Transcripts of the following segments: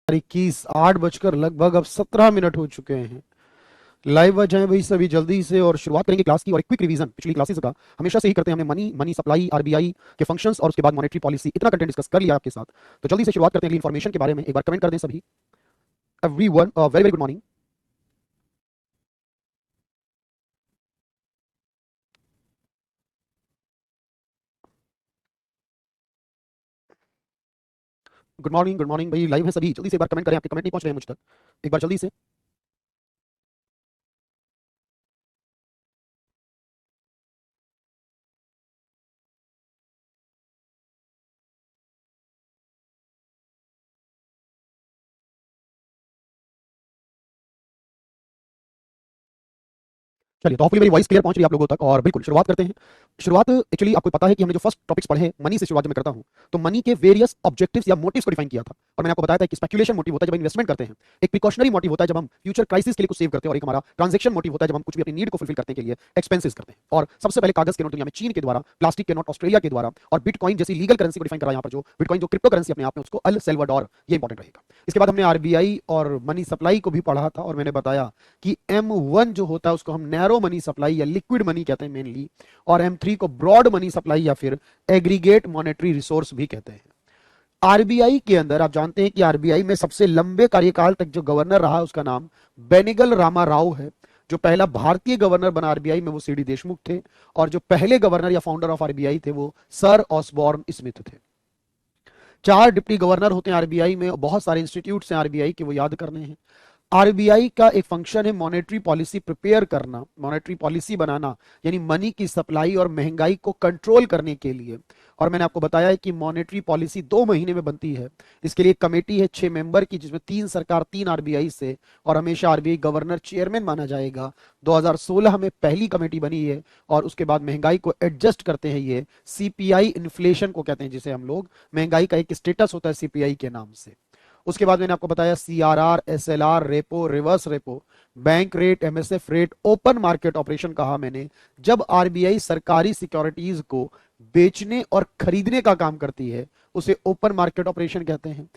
21 8 बजकर लगभग अब 17 मिनट हो चुके हैं। लाइव आ जाएं भाई सभी जल्दी से और शुरुआत करेंगे क्लास की। और एक क्विक रिवीजन पिछली क्लासेस का हमेशा से ही करते हैं, हमने मनी सप्लाई, आरबीआई के फंक्शंस और उसके बाद मॉनेटरी पॉलिसी, इतना कंटेंट डिस्कस कर लिया आपके साथ। तो जल्दी से शुरुआत करते हैं इन्फॉर्मेशन के बारे में। एक बार कमेंट कर दें सभी। Everyone very very good morning. Good morning भाई, लाइव है सभी, जल्दी से एक बार कमेंट करें, आपके कमेंट नहीं पहुंच रहे हैं मुझ तक, एक बार जल्दी से। चलिए, तो होपफुली मेरी वॉइस क्लियर पहुंच रही है आप लोगों तक और बिल्कुल शुरुआत करते हैं। शुरुआत एक्चुअली आपको पता है कि हमने जो फर्स्ट टॉपिक्स पढ़े हैं, मनी से शुरुआत जब मैं करता हूं तो मनी के वेरियस ऑब्जेक्टिव्स या मोटिव्स को डिफाइन किया था। और मैंने आपको बताया था कि स्पेकुलेशन मोटिव होता है जब इन्वेस्टमेंट करते हैं, एक प्रिकॉशनरी मोटिव होता है जब हम फ्यूचर क्राइसिस के लिए कुछ सेव करते हैं, और एक हमारा ट्रांजेक्शन मोटिव होता है जब हम कुछ भी अपनी नीड को फुलफिल करने के लिए एक्सपेंसेस करते हैं। और सबसे पहले कागज के नोट दुनिया में चीन के द्वारा, प्लास्टिक के नोट ऑस्ट्रेलिया के द्वारा, और बिटकॉइन जैसी लीगल करेंसी को डिफाइन करा यहाँ पर, जो बिटकॉइन जो क्रिप्टो करेंसी अपने आप में, उसको अल सेल्वाडोर, ये इंपॉर्टेंट रहेगा। इसके बाद हमने आरबीआई और मनी सप्लाई को भी पढ़ा था, और मैंने बताया कि M1 जो होता है उसको हम नैरो मनी सप्लाई या लिक्विड मनी कहते हैं मेनली, और M3 को ब्रॉड मनी सप्लाई या फिर एग्रीगेट मॉनेटरी रिसोर्स भी कहते हैं। आरबीआई के अंदर आप जानते हैं कि आरबीआई में सबसे लंबे कार्यकाल तक जो गवर्नर रहा उसका नाम बेनिगल रामा राव है। जो पहला भारतीय गवर्नर बना आरबीआई में वो सीडी देशमुख थे, और जो पहले गवर्नर या फाउंडर ऑफ आरबीआई थे वो सर ऑसबॉर्न स्मिथ थे। 4 डिप्टी गवर्नर होते हैं आरबीआई में, और बहुत सारे इंस्टीट्यूट्स हैं आरबीआई के, वो याद करने हैं। आरबीआई का एक फंक्शन है मॉनेटरी पॉलिसी प्रिपेयर करना, मॉनेटरी पॉलिसी बनाना, यानी मनी की सप्लाई और महंगाई को कंट्रोल करने के लिए। और मैंने आपको बताया है कि मॉनेटरी पॉलिसी 2 महीने में बनती है। इसके लिए कमेटी है 6 मेंबर की, जिसमें 3 सरकार, 3 आरबीआई से, और हमेशा आरबीआई गवर्नर चेयरमैन माना जाएगा। 2016 में पहली कमेटी बनी है, और उसके बाद महंगाई को एडजस्ट करते हैं ये सीपीआई, इन्फ्लेशन को कहते हैं जिसे हम लोग, महंगाई का एक स्टेटस होता है सीपीआई के नाम से। उसके बाद मैंने आपको बताया CRR, SLR, repo, reverse repo, bank rate, MSF rate, open market operation कहा मैंने, जब आरबीआई सरकारी सिक्योरिटीज को बेचने और खरीदने का काम करती है उसे ओपन मार्केट ऑपरेशन कहते हैं।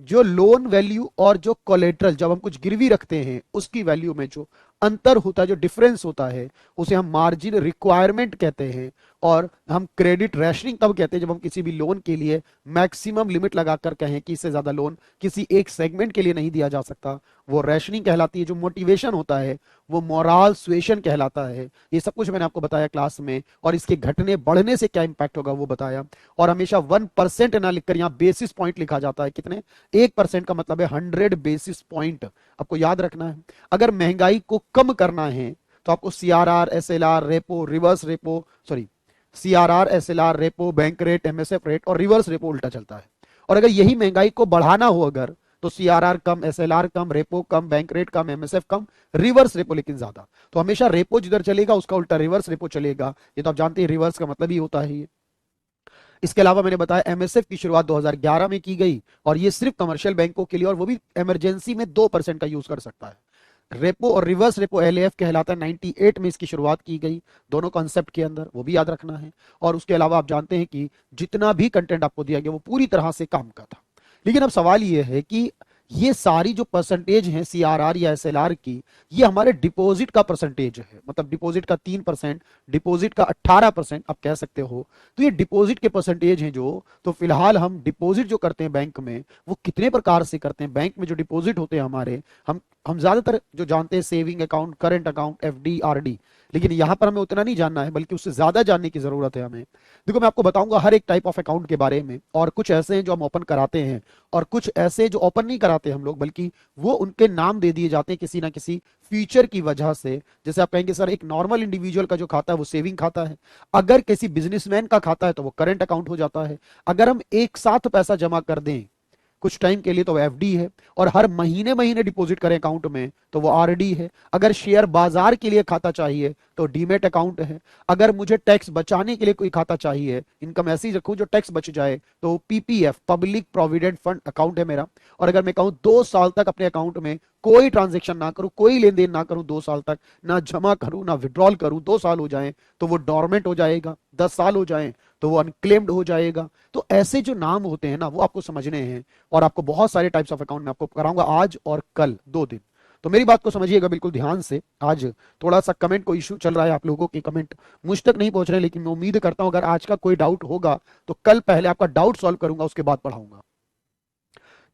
जो लोन वैल्यू और जो कोलेट्रल, जब हम कुछ गिरवी रखते हैं उसकी वैल्यू में जो अंतर होता है, जो डिफरेंस होता है, उसे हम मार्जिन रिक्वायरमेंट कहते हैं। और हम क्रेडिट रैशनिंग तब कहते हैं जब हम किसी भी लोन के लिए मैक्सिमम लिमिट लगाकर कहें कि इससे ज्यादा लोन किसी एक सेगमेंट के लिए नहीं दिया जा सकता, वो रैशनिंग कहलाती है। जो मोटिवेशन होता है वो मोरल सुएशन कहलाता है। ये सब कुछ मैंने आपको बताया क्लास में, और इसके घटने बढ़ने से क्या इंपैक्ट होगा वो बताया। और हमेशा 1% ना लिखकर यहाँ बेसिस पॉइंट लिखा जाता है। कितने? 1% का मतलब है 100 बेसिस पॉइंट, आपको याद रखना है। अगर महंगाई को कम करना है तो आपको CRR, SLR, repo, reverse repo, sorry, CRR, SLR, repo, bank rate, MSF rate और रिवर्स रेपो उल्टा चलता है। और अगर यही महंगाई को बढ़ाना हो अगर, तो सीआरआर कम, एसएलआर कम, रेपो कम, बैंक रेट कम, एमएसएफ कम, रिवर्स रेपो लेकिन ज्यादा। तो हमेशा रेपो जिधर चलेगा उसका उल्टा रिवर्स रेपो चलेगा। ये तो आप जानते हैं, रिवर्स का मतलब ही होता है ये। इसके अलावा मैंने बताया एमएसएफ की शुरुआत 2011 में की गई, और ये सिर्फ कमर्शियल बैंकों के लिए, और वो भी इमरजेंसी में 2% का यूज कर सकता है। रेपो और रिवर्स रेपो एलएएफ कहलाता है, 98 में इसकी शुरुआत की गई, दोनों कॉन्सेप्ट के अंदर, वो भी याद रखना है। और उसके अलावा आप जानते हैं कि जितना भी कंटेंट आपको दिया गया वो पूरी तरह से काम का था। लेकिन अब सवाल ये है कि ये सारी जो परसेंटेज है सीआरआर या एसएलआर की, ये हमारे डिपॉजिट का परसेंटेज है। मतलब डिपॉजिट का 3%, डिपॉजिट का 18% आप कह सकते हो। तो ये डिपॉजिट के परसेंटेज हैं जो, तो फिलहाल हम डिपॉजिट जो करते हैं बैंक में वो कितने प्रकार से करते हैं। बैंक में जो डिपॉजिट होते हैं हमारे, हम ज्यादातर जो जानते हैं saving account, current account, FD, RD, लेकिन यहां पर हमें उतना नहीं जानना है, बल्कि उससे ज्यादा जानने की जरूरत है हमें। देखो, मैं आपको बताऊंगा हर एक टाइप ऑफ अकाउंट के बारे में, और कुछ ऐसे हैं जो हम ओपन कराते हैं, और कुछ ऐसे जो ओपन नहीं कराते हम लोग, बल्कि वो उनके नाम दे दिए जाते हैं किसी ना किसी फीचर की वजह से। जैसे आप कहेंगे सर एक नॉर्मल इंडिविजुअल का जो खाता है वो सेविंग खाता है, अगर किसी बिजनेसमैन का खाता है तो वो करंट अकाउंट हो जाता है, अगर हम एक साथ पैसा जमा कर दें कुछ टाइम के लिए तो वो एफडी है, और हर महीने महीने डिपॉजिट करें अकाउंट में तो वो आरडी है। अगर शेयर बाजार के लिए खाता चाहिए तो डीमेट अकाउंट है। अगर मुझे टैक्स बचाने के लिए कोई खाता चाहिए, इनकम ऐसी रखूं जो टैक्स बच जाए, तो PPF, public provident fund account है मेरा। और अगर मैं कहूं 2 साल तक अपने अकाउंट में कोई ट्रांजेक्शन ना करूं, कोई लेन देन ना करूं, 2 साल तक ना जमा करूं ना विड्रॉल करूं, 2 साल हो जाए तो वो डॉर्मेंट हो जाएगा, 10 साल हो जाए तो वो अनक्लेम्ड हो जाएगा। तो ऐसे जो नाम होते हैं ना वो आपको समझने हैं, और आपको बहुत सारे टाइप्स ऑफ अकाउंट में आपको कराऊंगा आज और कल 2 दिन। तो मेरी बात को समझिएगा बिल्कुल ध्यान से। आज थोड़ा सा कमेंट को इशू चल रहा है, आप लोगों के कमेंट मुझ तक नहीं पहुंच रहे, लेकिन मैं उम्मीद करता हूं अगर आज का कोई डाउट होगा तो कल पहले आपका डाउट सॉल्व करूंगा, उसके बाद पढ़ाऊंगा।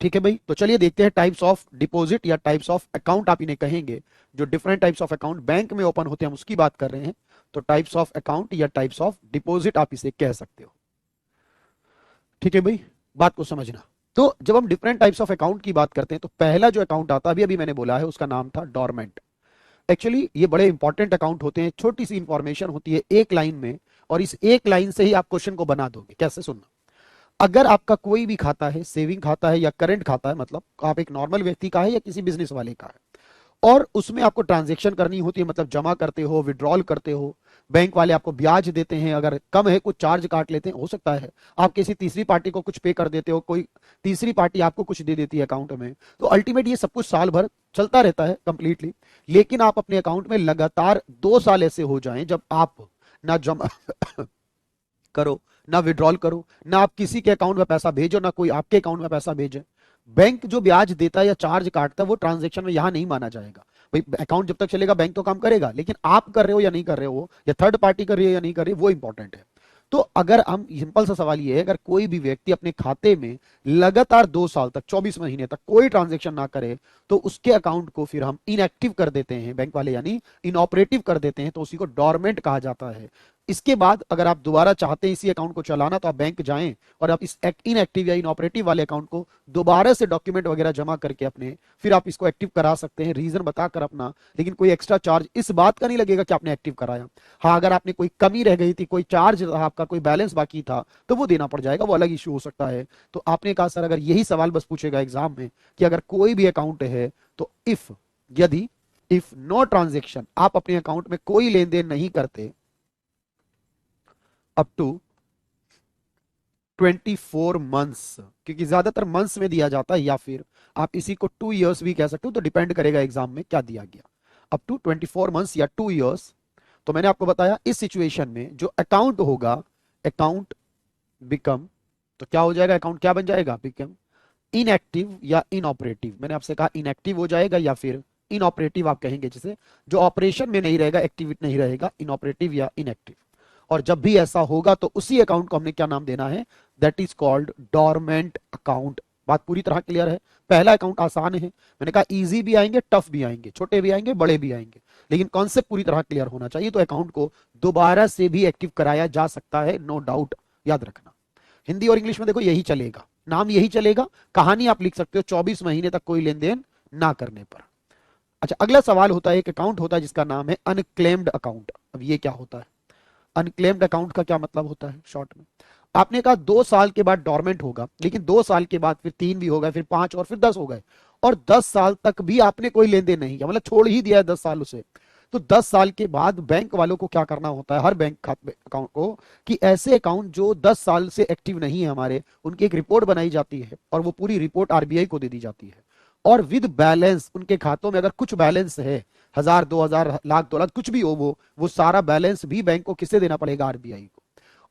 ठीक है भाई, तो चलिए देखते हैं टाइप्स ऑफ डिपॉजिट या टाइप्स ऑफ अकाउंट आप इन्हें कहेंगे। जो different types of account bank में ओपन होते हैं हम उसकी बात कर रहे हैं। तो टाइप्स ऑफ अकाउंट या टाइप्स ऑफ डिपॉजिट आप इसे कह सकते हो। ठीक है भाई, बात को समझना। तो जब हम डिफरेंट टाइप्स ऑफ अकाउंट की बात करते हैं तो पहला जो अकाउंट आता है अभी अभी मैंने बोला है उसका नाम था डॉर्मेंट। एक्चुअली ये बड़े इंपॉर्टेंट अकाउंट होते हैं, छोटी सी इंफॉर्मेशन होती है एक लाइन में, और इस एक लाइन से ही आप क्वेश्चन को बना दोगे। कैसे, सुनना। अगर आपका कोई भी खाता है, सेविंग खाता है या करंट खाता है, मतलब आप एक नॉर्मल व्यक्ति का है या किसी बिजनेस वाले का है, और उसमें आपको ट्रांजेक्शन करनी होती है, मतलब जमा करते हो, विड्रॉल करते हो, बैंक वाले आपको ब्याज देते हैं, अगर कम है कुछ चार्ज काट लेते हैं, हो सकता है आप किसी तीसरी पार्टी को कुछ पे कर देते हो, कोई तीसरी पार्टी आपको कुछ दे देती है अकाउंट में, तो अल्टीमेट ये सब कुछ साल भर चलता रहता है कंप्लीटली। लेकिन आप अपने अकाउंट में लगातार 2 साल ऐसे हो जाएं जब आप ना जमा करो, ना विड्रॉल करो, ना आप किसी के अकाउंट में पैसा भेजो, ना कोई आपके अकाउंट में पैसा भेजे, बैंक जो ब्याज देता है या चार्ज काटता है वो ट्रांजैक्शन में यहां नहीं माना जाएगा। भाई अकाउंट जब तक चलेगा बैंक तो काम करेगा, लेकिन आप कर रहे हो या नहीं कर रहे हो, या थर्ड पार्टी कर रही है या नहीं कर रही है, वो इंपॉर्टेंट है। तो अगर हम, सिंपल सा सवाल ये है, अगर कोई भी व्यक्ति अपने खाते में लगातार 2 साल तक 24 महीने तक कोई ट्रांजेक्शन ना करे तो उसके अकाउंट को फिर हम इनएक्टिव कर देते हैं बैंक वाले, यानी इनऑपरेटिव कर देते हैं, तो उसी को डॉर्मेंट कहा जाता है। इसके बाद अगर आप दोबारा चाहते हैं इसी अकाउंट को चलाना तो आप बैंक जाएं और आप इस इनएक्टिव या इनऑपरेटिव वाले अकाउंट को दोबारा से डॉक्यूमेंट वगैरह जमा करके अपने फिर आप इसको एक्टिव करा सकते हैं, रीजन बताकर अपना। लेकिन कोई एक्स्ट्रा चार्ज इस बात का नहीं लगेगा कि आपने एक्टिव कराया। हाँ, अगर आपने कोई कमी रह गई थी, कोई चार्ज आपका कोई बैलेंस बाकी था तो वो देना पड़ जाएगा, वो अलग इश्यू हो सकता है। तो आपने कहा सर अगर यही सवाल बस पूछेगा एग्जाम में कि अगर कोई भी अकाउंट है तो यदि इफ नो ट्रांजेक्शन, आप अपने अकाउंट में कोई लेन देन नहीं करते अप टू 24 मंथ्स, क्योंकि ज्यादातर मंथ्स में दिया जाता है, या फिर आप इसी को 2 इयर्स भी कह सकते हो, तो डिपेंड करेगा एग्जाम में क्या दिया गया। अप टू 24 मंथ्स या 2 इयर्स। तो मैंने आपको बताया इस सिचुएशन में जो अकाउंट होगा, अकाउंट बिकम, तो क्या हो जाएगा, अकाउंट क्या बन जाएगा, बिकम इनएक्टिव या इनऑपरेटिव। मैंने आपसे कहा इनएक्टिव हो जाएगा या फिर इनऑपरेटिव आप कहेंगे, जिसे जो ऑपरेशन में नहीं रहेगा, एक्टिव नहीं रहेगा, इनऑपरेटिव या इनएक्टिव। और जब भी ऐसा होगा तो उसी अकाउंट को हमने क्या नाम देना है, that is called dormant account. बात पूरी तरह क्लियर है। पहला अकाउंट आसान है, मैंने कहा इजी भी आएंगे, टफ भी आएंगे, छोटे भी आएंगे, बड़े भी आएंगे, लेकिन कॉन्सेप्ट पूरी तरह क्लियर होना चाहिए। तो अकाउंट को दोबारा से भी एक्टिव कराया जा सकता है, नो डाउट, याद रखना। हिंदी और इंग्लिश में देखो यही चलेगा, नाम यही चलेगा, कहानी आप लिख सकते हो 24 महीने तक कोई लेन देन ना करने पर। अच्छा, अगला सवाल होता है, एक अकाउंट होता है जिसका नाम है अनक्लेम्ड अकाउंट। अब ये क्या होता है, अनक्लेम्ड अकाउंट का क्या मतलब होता है शॉर्ट में। आपने कहा 2 साल के बाद डॉर्मेंट होगा, लेकिन 2 साल के बाद फिर 3 भी हो गए, फिर 5 और फिर 10 हो गए, और 10 साल तक भी आपने कोई लेन देन नहीं किया, मतलब छोड़ ही दिया है 10 साल उसे। तो 10 साल के बाद बैंक वालों को क्या करना होता है, हर बैंक खाते अकाउंट को, कि ऐसे अकाउंट जो 10 साल से एक्टिव नहीं है हमारे, उनकी एक रिपोर्ट बनाई जाती है और वो पूरी रिपोर्ट आरबीआई को दे दी जाती है। और विद बैलेंस उनके खातों में अगर कुछ बैलेंस है, 1000, 2000, लाख, 2 लाख, कुछ भी हो, वो सारा बैलेंस भी बैंक को किसे देना पड़ेगा, आरबीआई को।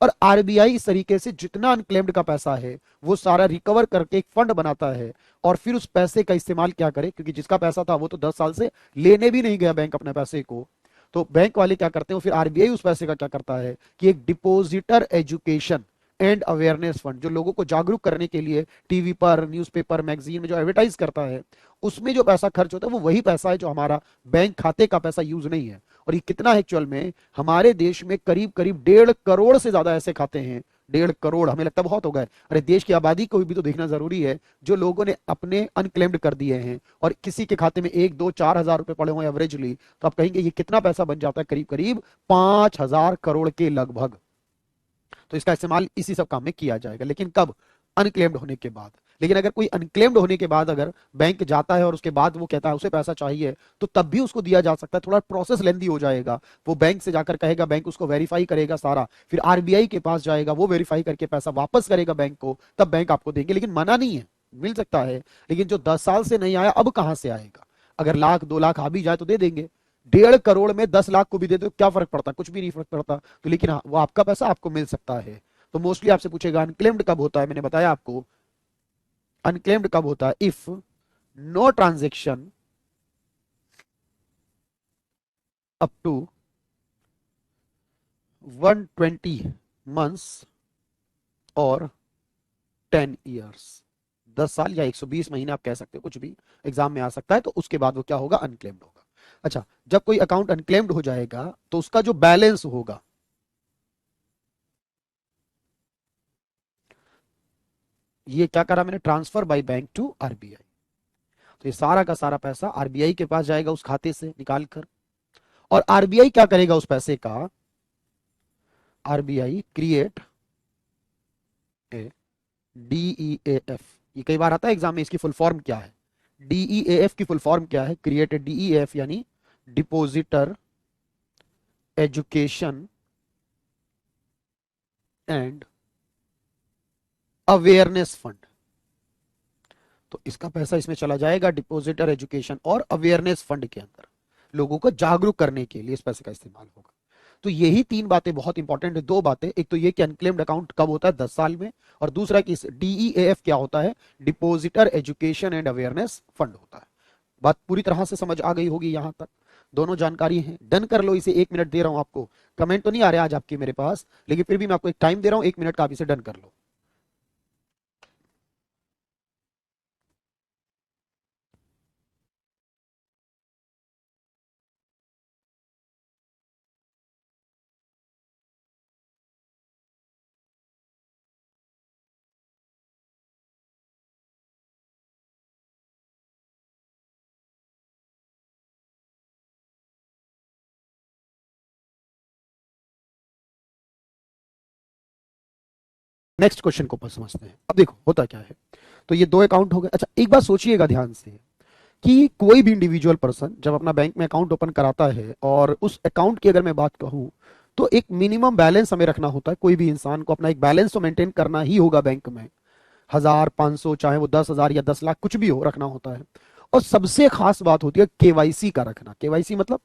और आरबीआई इस तरीके से जितना अनक्लेम्ड का पैसा है वो सारा रिकवर करके एक फंड बनाता है, और फिर उस पैसे का इस्तेमाल क्या करे, क्योंकि जिसका पैसा था वो तो 10 साल से लेने भी नहीं गया बैंक अपने पैसे को, तो बैंक वाले क्या करते हैं, फिर आरबीआई उस पैसे का क्या करता है कि एक depositor education and awareness fund, जो लोगों को जागरूक करने के लिए टीवी पर, न्यूज़पेपर, मैगजीन में जो एडवर्टाइज करता है, उसमें जो पैसा खर्च होता है वो वही पैसा है जो हमारा बैंक खाते का पैसा यूज नहीं है। और ये कितना है एक्चुअल में, हमारे देश में करीब करीब 1.5 करोड़ से ज्यादा ऐसे खाते हैं। 1.5 करोड़, हमें लगता है बहुत हो गए, अरे देश की आबादी को भी तो देखना जरूरी है, जो लोगों ने अपने अनक्लेम्ड कर दिए हैं और किसी के खाते में 1, 2, 4 हजार रुपए पड़े हुए एवरेजली, तो आप कहेंगे ये कितना पैसा बन जाता है, करीब करीब 5,000 करोड़ के लगभग। तो इसका इस्तेमाल इसी सब काम में किया जाएगा, लेकिन कब, अनक्लेम्ड होने के बाद। लेकिन अगर कोई अनक्लेम्ड होने के बाद अगर बैंक जाता है और उसके बाद वो कहता है उसे पैसा चाहिए, तो तब भी उसको दिया जा सकता है, थोड़ा प्रोसेस लेंदी हो जाएगा। वो बैंक से जाकर कहेगा, बैंक उसको वेरीफाई करेगा सारा, फिर आरबीआई के पास जाएगा, वो वेरीफाई करके पैसा वापस करेगा बैंक को, तब बैंक आपको देंगे। लेकिन मना नहीं है, मिल सकता है, लेकिन जो 10 साल से नहीं आया अब कहां से आएगा। अगर लाख, 2 लाख आ भी जाए तो दे देंगे, 1.5 करोड़ में 10 लाख को भी दे दो क्या फर्क पड़ता, कुछ भी नहीं फर्क पड़ता। तो लेकिन हाँ, वो आपका पैसा आपको मिल सकता है। तो मोस्टली आपसे पूछेगा अनक्लेम्ड कब होता है। मैंने बताया आपको अनक्लेम्ड कब होता है, if no transaction up to 120 months और 10 ईयर्स, 10 साल या 120 महीने आप कह सकते हो, कुछ भी एग्जाम में आ सकता है। तो उसके बाद वो क्या होगा, अनक्लेम्ड होगा। अच्छा, जब कोई अकाउंट अनक्लेम्ड हो जाएगा तो उसका जो बैलेंस होगा, ये क्या करा मैंने, transfer by bank to RBI. तो ये सारा का सारा पैसा आरबीआई के पास जाएगा उस खाते से निकाल कर, और आरबीआई क्या करेगा उस पैसे का, आरबीआई क्रिएट ए डीईएएफ। ये कई बार आता है एग्जाम में, इसकी फुल फॉर्म क्या है, डीईएएफ की फुल फॉर्म क्या है, क्रिएट ए डीईएफ यानी depositor education and awareness fund. तो इसका पैसा इसमें चला जाएगा डिपोजिटर एजुकेशन और अवेयरनेस फंड के अंदर, लोगों को जागरूक करने के लिए इस पैसे का इस्तेमाल होगा। तो यही तीन बातें बहुत इंपॉर्टेंट है, दो बातें, एक तो ये कि अनक्लेम्ड अकाउंट कब होता है, 10 साल में, और दूसरा कि डीईएएफ क्या होता है, depositor education and awareness fund होता है। बात पूरी तरह से समझ आ गई होगी यहां तक, दोनों जानकारी है। डन कर लो इसे, 1 मिनट दे रहा हूं आपको, कमेंट तो नहीं आ रहे आज आपके मेरे पास, लेकिन फिर भी मैं आपको एक टाइम दे रहा हूं, 1 मिनट का, आप इसे डन कर लो। नेक्स्ट क्वेश्चन को समझते हैं। अब देखो होता क्या है, तो ये दो अकाउंट हो गए। अच्छा, एक बात सोचिएगा ध्यान से कि कोई भी इंडिविजुअल पर्सन जब अपना बैंक में अकाउंट ओपन कराता है, और उस अकाउंट की अगर मैं बात कहूं, तो एक मिनिमम बैलेंस हमें रखना होता है। कोई भी इंसान को अपना एक बैलेंस तो मेंटेन करना ही होगा बैंक में, 1,000 500, चाहे वो 10,000 या 10 लाख कुछ भी हो, रखना होता है। और सबसे खास बात होती है केवाईसी का रखना। केवाईसी मतलब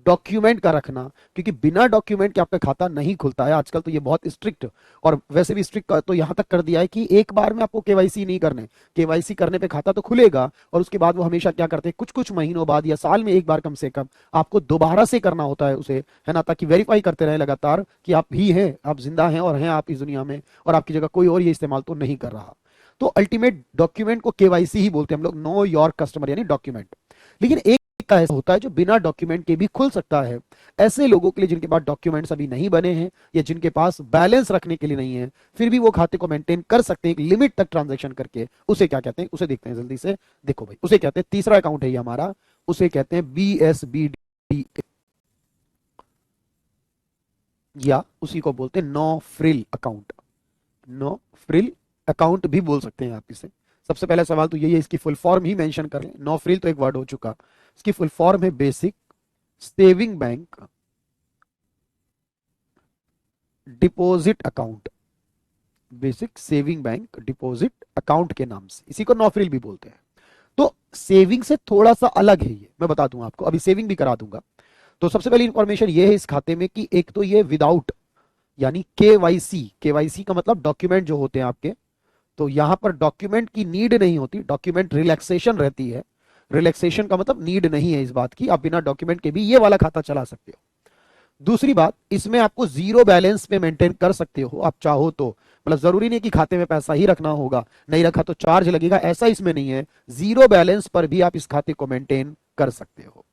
डॉक्यूमेंट का रखना, क्योंकि बिना डॉक्यूमेंट के आपका खाता नहीं खुलता है आजकल। तो ये बहुत स्ट्रिक्ट, और वैसे भी स्ट्रिक्ट तो यहां तक कर दिया है कि एक बार में आपको केवाईसी नहीं करने, केवाईसी करने पे खाता तो खुलेगा, और उसके बाद वो हमेशा क्या करते हैं, कुछ कुछ महीनों बाद या साल में एक बार कम से कम आपको दोबारा से करना होता है उसे, है ना, ताकि वेरीफाई करते रहे लगातार कि आप ही हैं, आप जिंदा हैं और हैं आप इस दुनिया में, और आपकी जगह कोई और ये इस्तेमाल तो नहीं कर रहा। तो अल्टीमेट डॉक्यूमेंट को केवाईसी ही बोलते हैं हम लोग, नो योर कस्टमर यानी डॉक्यूमेंट। लेकिन एक का ऐसा होता है जो बिना डॉक्यूमेंट के भी खुल सकता है। ऐसे लोगों के लिए जिनके पास डॉक्यूमेंट्स अभी नहीं बने हैं, या जिनके पास बैलेंस रखने के लिए नहीं है, फिर भी वो खाते को मेंटेन कर सकते हैं एक लिमिट तक ट्रांजैक्शन करके, उसे क्या कहते हैं, उसे देखते हैं जल्दी से। देखो भाई, उसे कहते हैं, तीसरा अकाउंट है ये हमारा, उसे कहते हैं BSBD, या उसी को बोलते हैं no frill account. No frill account भी बोल सकते हैं आप इसे। सबसे पहला सवाल तो यही है, इसकी फुल फॉर्म ही मेंशन कर लें। नो फ्रिल तो एक वर्ड हो चुका, इसकी फुल फॉर्म है basic saving bank deposit account. Basic saving bank deposit account के नाम से इसी को नौफ्रिल भी बोलते हैं। तो सेविंग से थोड़ा सा अलग है ये, मैं बता दूंगा आपको, अभी सेविंग भी करा दूंगा। तो सबसे पहली इंफॉर्मेशन ये है इस खाते में कि एक तो ये विदाउट यानी केवाईसी, केवाईसी का मतलब डॉक्यूमेंट जो होते हैं आपके, तो यहां पर डॉक्यूमेंट की नीड नहीं होती, डॉक्यूमेंट रिलैक्सेशन रहती है। रिलैक्सेशन का मतलब नीड नहीं है इस बात की, आप बिना डॉक्यूमेंट के भी ये वाला खाता चला सकते हो। दूसरी बात, इसमें आपको जीरो बैलेंस पे मेंटेन कर सकते हो आप चाहो तो, मतलब जरूरी नहीं कि खाते में पैसा ही रखना होगा, नहीं रखा तो चार्ज लगेगा, ऐसा इसमें नहीं है। जीरो बैलेंस पर भी आप इस खाते को मेंटेन कर सकते हो,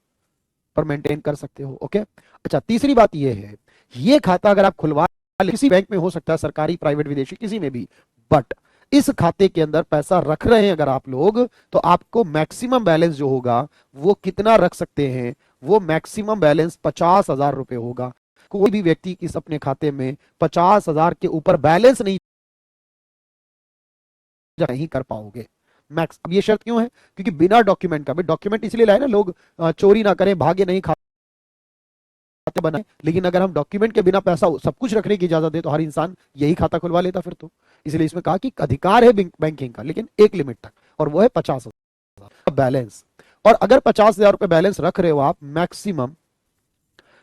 पर मेंटेन कर सकते हो। ओके। अच्छा, तीसरी बात यह है, ये खाता अगर आप खुलवा किसी बैंक में, हो सकता है सरकारी प्राइवेट विदेशी किसी में भी, बट इस खाते के अंदर पैसा रख रहे हैं अगर आप लोग, तो आपको मैक्सिमम बैलेंस जो होगा वो कितना रख सकते हैं, वो मैक्सिमम बैलेंस 50,000 रुपए होगा। कोई भी व्यक्ति इस अपने खाते में 50,000 के ऊपर बैलेंस नहीं कर पाओगे मैक्स। अब ये शर्त क्यों है, क्योंकि बिना डॉक्यूमेंट का, डॉक्यूमेंट इसलिए लाए ना लोग, चोरी ना करें, भागे नहीं, खाते बनाए। लेकिन अगर हम डॉक्यूमेंट के बिना पैसा सब कुछ रखने की इजाजत दे तो हर इंसान यही खाता खुलवा लेता फिर तो। इसलिए इसमें कहा कि अधिकार है बैंकिंग का, लेकिन एक लिमिट तक, और वो है 50,000 बैलेंस। और अगर 50,000 रुपए बैलेंस रख रहे हो आप, मैक्सिमम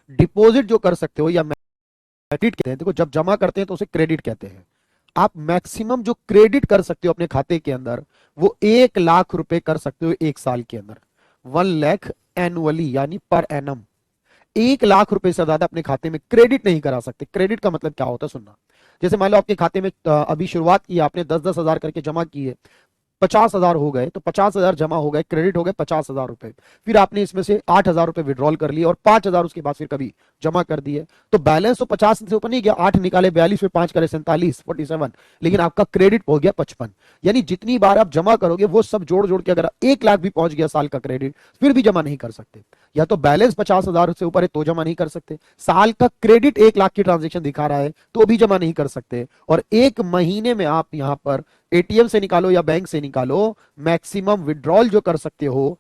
डिपॉजिट जो कर सकते हो, या क्रेडिट कहते हैं, देखो जब जमा करते हैं तो उसे क्रेडिट कहते हैं, आप मैक्सिमम जो क्रेडिट कर सकते हो अपने खाते के अंदर वो 1 लाख रुपए कर सकते हो 1 साल के अंदर। 1 लाख एनुअली यानी पर एनम। 1 लाख रुपए से ज्यादा अपने खाते में क्रेडिट नहीं करा सकते। क्रेडिट का मतलब क्या होता है सुनना। जैसे मान लो आपके खाते में अभी शुरुआत की आपने 10-10 हजार करके जमा किए, 50 हजार हो गए, तो 50 हजार जमा हो गए, क्रेडिट हो गए 50 हजार रुपए। फिर आपने इसमें से 8 हजार रुपए विड्रॉल कर लिए और 5 हजार उसके बाद फिर कभी जमा कर दिए, तो बैलेंस तो 50 से ऊपर नहीं गया। 8 निकाले 42 में 5 करे 47, 47, लेकिन आपका क्रेडिट हो गया 55। यानी जितनी बार आप जमा करोगे वो सब जोड़ जोड़ के अगर 1 लाख भी पहुंच गया साल का क्रेडिट, फिर भी जमा नहीं कर सकते। या तो बैलेंस 50 हजार से ऊपर है तो जमा नहीं कर सकते, साल का क्रेडिट 1 लाख की ट्रांजेक्शन दिखा रहा है तो भी जमा नहीं कर सकते। और 1 महीने में आप यहां पर एटीएम से निकालो या बैंक से निकालो, मैक्सिमम विड्रॉल जो कर सकते हो,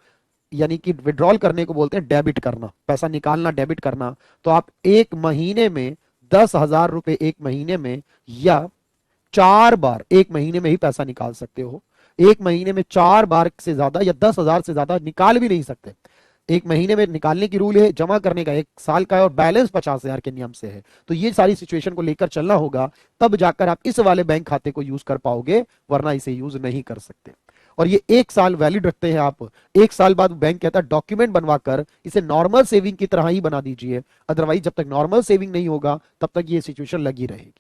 यानी कि विड्रॉल करने को बोलते हैं डेबिट करना, पैसा निकालना डेबिट करना, तो आप 1 महीने में 10 हजार रुपए 1 महीने में या 4 बार 1 महीने में ही पैसा निकाल सकते हो। 1 महीने में 4 बार से ज्यादा या 10 हजार से ज्यादा निकाल भी नहीं सकते। 1 महीने में निकालने की रूल है, जमा करने का 1 साल का है और बैलेंस 50 हजार के नियम से है। तो ये सारी सिचुएशन को लेकर चलना होगा, तब जाकर आप इस वाले बैंक खाते को यूज कर पाओगे, वरना इसे यूज नहीं कर सकते। और ये 1 साल वैलिड रखते हैं आप। 1 साल बाद बैंक कहता है डॉक्यूमेंट बनवाकर इसे नॉर्मल सेविंग की तरह ही बना दीजिए, अदरवाइज जब तक नॉर्मल सेविंग नहीं होगा तब तक ये सिचुएशन लगी रहेगी।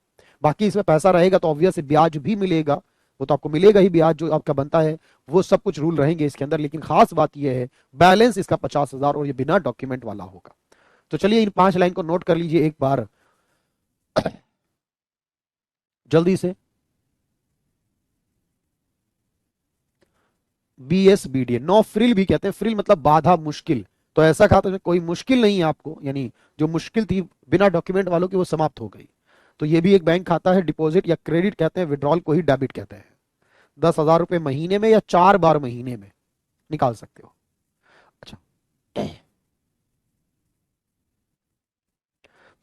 बाकी इसमें पैसा रहेगा तो ऑब्वियस ब्याज भी मिलेगा, वो तो आपको मिलेगा ही, ब्याज जो आपका बनता है वो सब कुछ रूल रहेंगे इसके अंदर। लेकिन खास बात यह है बैलेंस इसका 50 हजार और ये बिना डॉक्यूमेंट वाला होगा। तो चलिए इन 5 लाइन को नोट कर लीजिए एक बार जल्दी से। BSBDA, नो फ्रिल भी कहते हैं। फ्रिल मतलब बाधा, मुश्किल। तो ऐसा खाता में कोई मुश्किल नहीं है आपको, यानी जो मुश्किल थी बिना डॉक्यूमेंट वालों की वो समाप्त हो गई। तो ये भी एक बैंक खाता है। डिपॉजिट या क्रेडिट कहते हैं, विड्रॉल को ही डेबिट कहते हैं। 10 हजार रुपए महीने में या 4 बार महीने में निकाल सकते हो। अच्छा,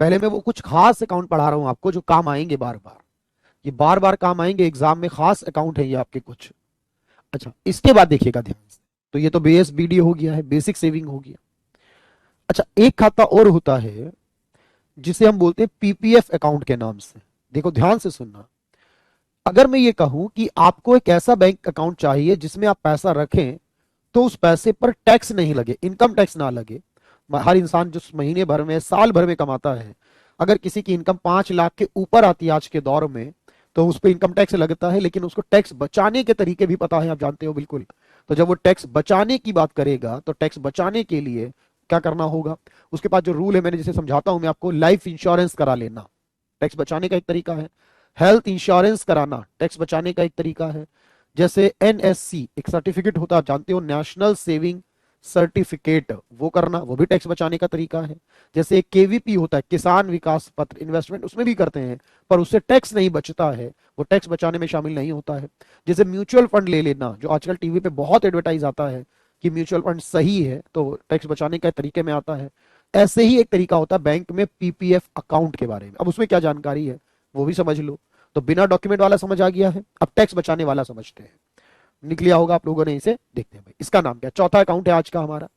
पहले मैं वो कुछ खास अकाउंट पढ़ा रहा हूं आपको जो काम आएंगे बार बार, ये बार बार काम आएंगे एग्जाम में, खास अकाउंट है ये आपके कुछ। अच्छा, इसके बाद देखिएगा ध्यान से। तो ये तो BSBD हो गया है, बेसिक सेविंग हो गया। अच्छा, एक खाता और होता है जिसे हम बोलते हैं PPF अकाउंट के नाम से। देखो ध्यान से सुनना, अगर मैं ये कहूं कि आपको एक ऐसा बैंक अकाउंट चाहिए जिसमें आप पैसा रखें तो उस पैसे पर टैक्स नहीं लगे, इनकम टैक्स ना लगे। हर इंसान जो महीने भर में साल भर में कमाता है, अगर किसी की इनकम 5 लाख के ऊपर आती है आज के दौर में तो उस पर इनकम टैक्स लगता है, लेकिन उसको टैक्स बचाने के तरीके भी पता है, आप जानते हो बिल्कुल। तो जब वो टैक्स बचाने की बात करेगा तो टैक्स बचाने के लिए क्या करना होगा, उसके पास जो रूल है मैंने जिसे समझाता हूं मैं आपको। लाइफ इंश्योरेंस करा लेना टैक्स बचाने का एक तरीका है। हेल्थ इंश्योरेंस कराना टैक्स बचाने का एक तरीका है। जैसे NSC एक सर्टिफिकेट होता है, आप जानते हो, नेशनल सेविंग सर्टिफिकेट, वो करना, वो भी टैक्स बचाने का तरीका है। जैसे एक KVP होता है, किसान विकास पत्र इन्वेस्टमेंट, उसमें भी करते हैं पर उससे टैक्स नहीं बचता है, वो टैक्स बचाने में शामिल नहीं होता है। जैसे म्यूचुअल फंड ले लेना, जो आजकल टीवी पे बहुत एडवर्टाइज आता है कि म्यूचुअल फंड सही है, तो टैक्स बचाने के तरीके में आता है। ऐसे ही एक तरीका होता है बैंक में PPF अकाउंट के बारे में। अब उसमें क्या जानकारी है वो भी समझ लो। तो बिना डॉक्यूमेंट वाला समझ आ गया है, अब टैक्स बचाने वाला समझते हैं। निकल लिया होगा आप लोगों ने, इसे देखते हैं भाई। इसका नाम क्या, चौथा अकाउंट है आज का हमारा,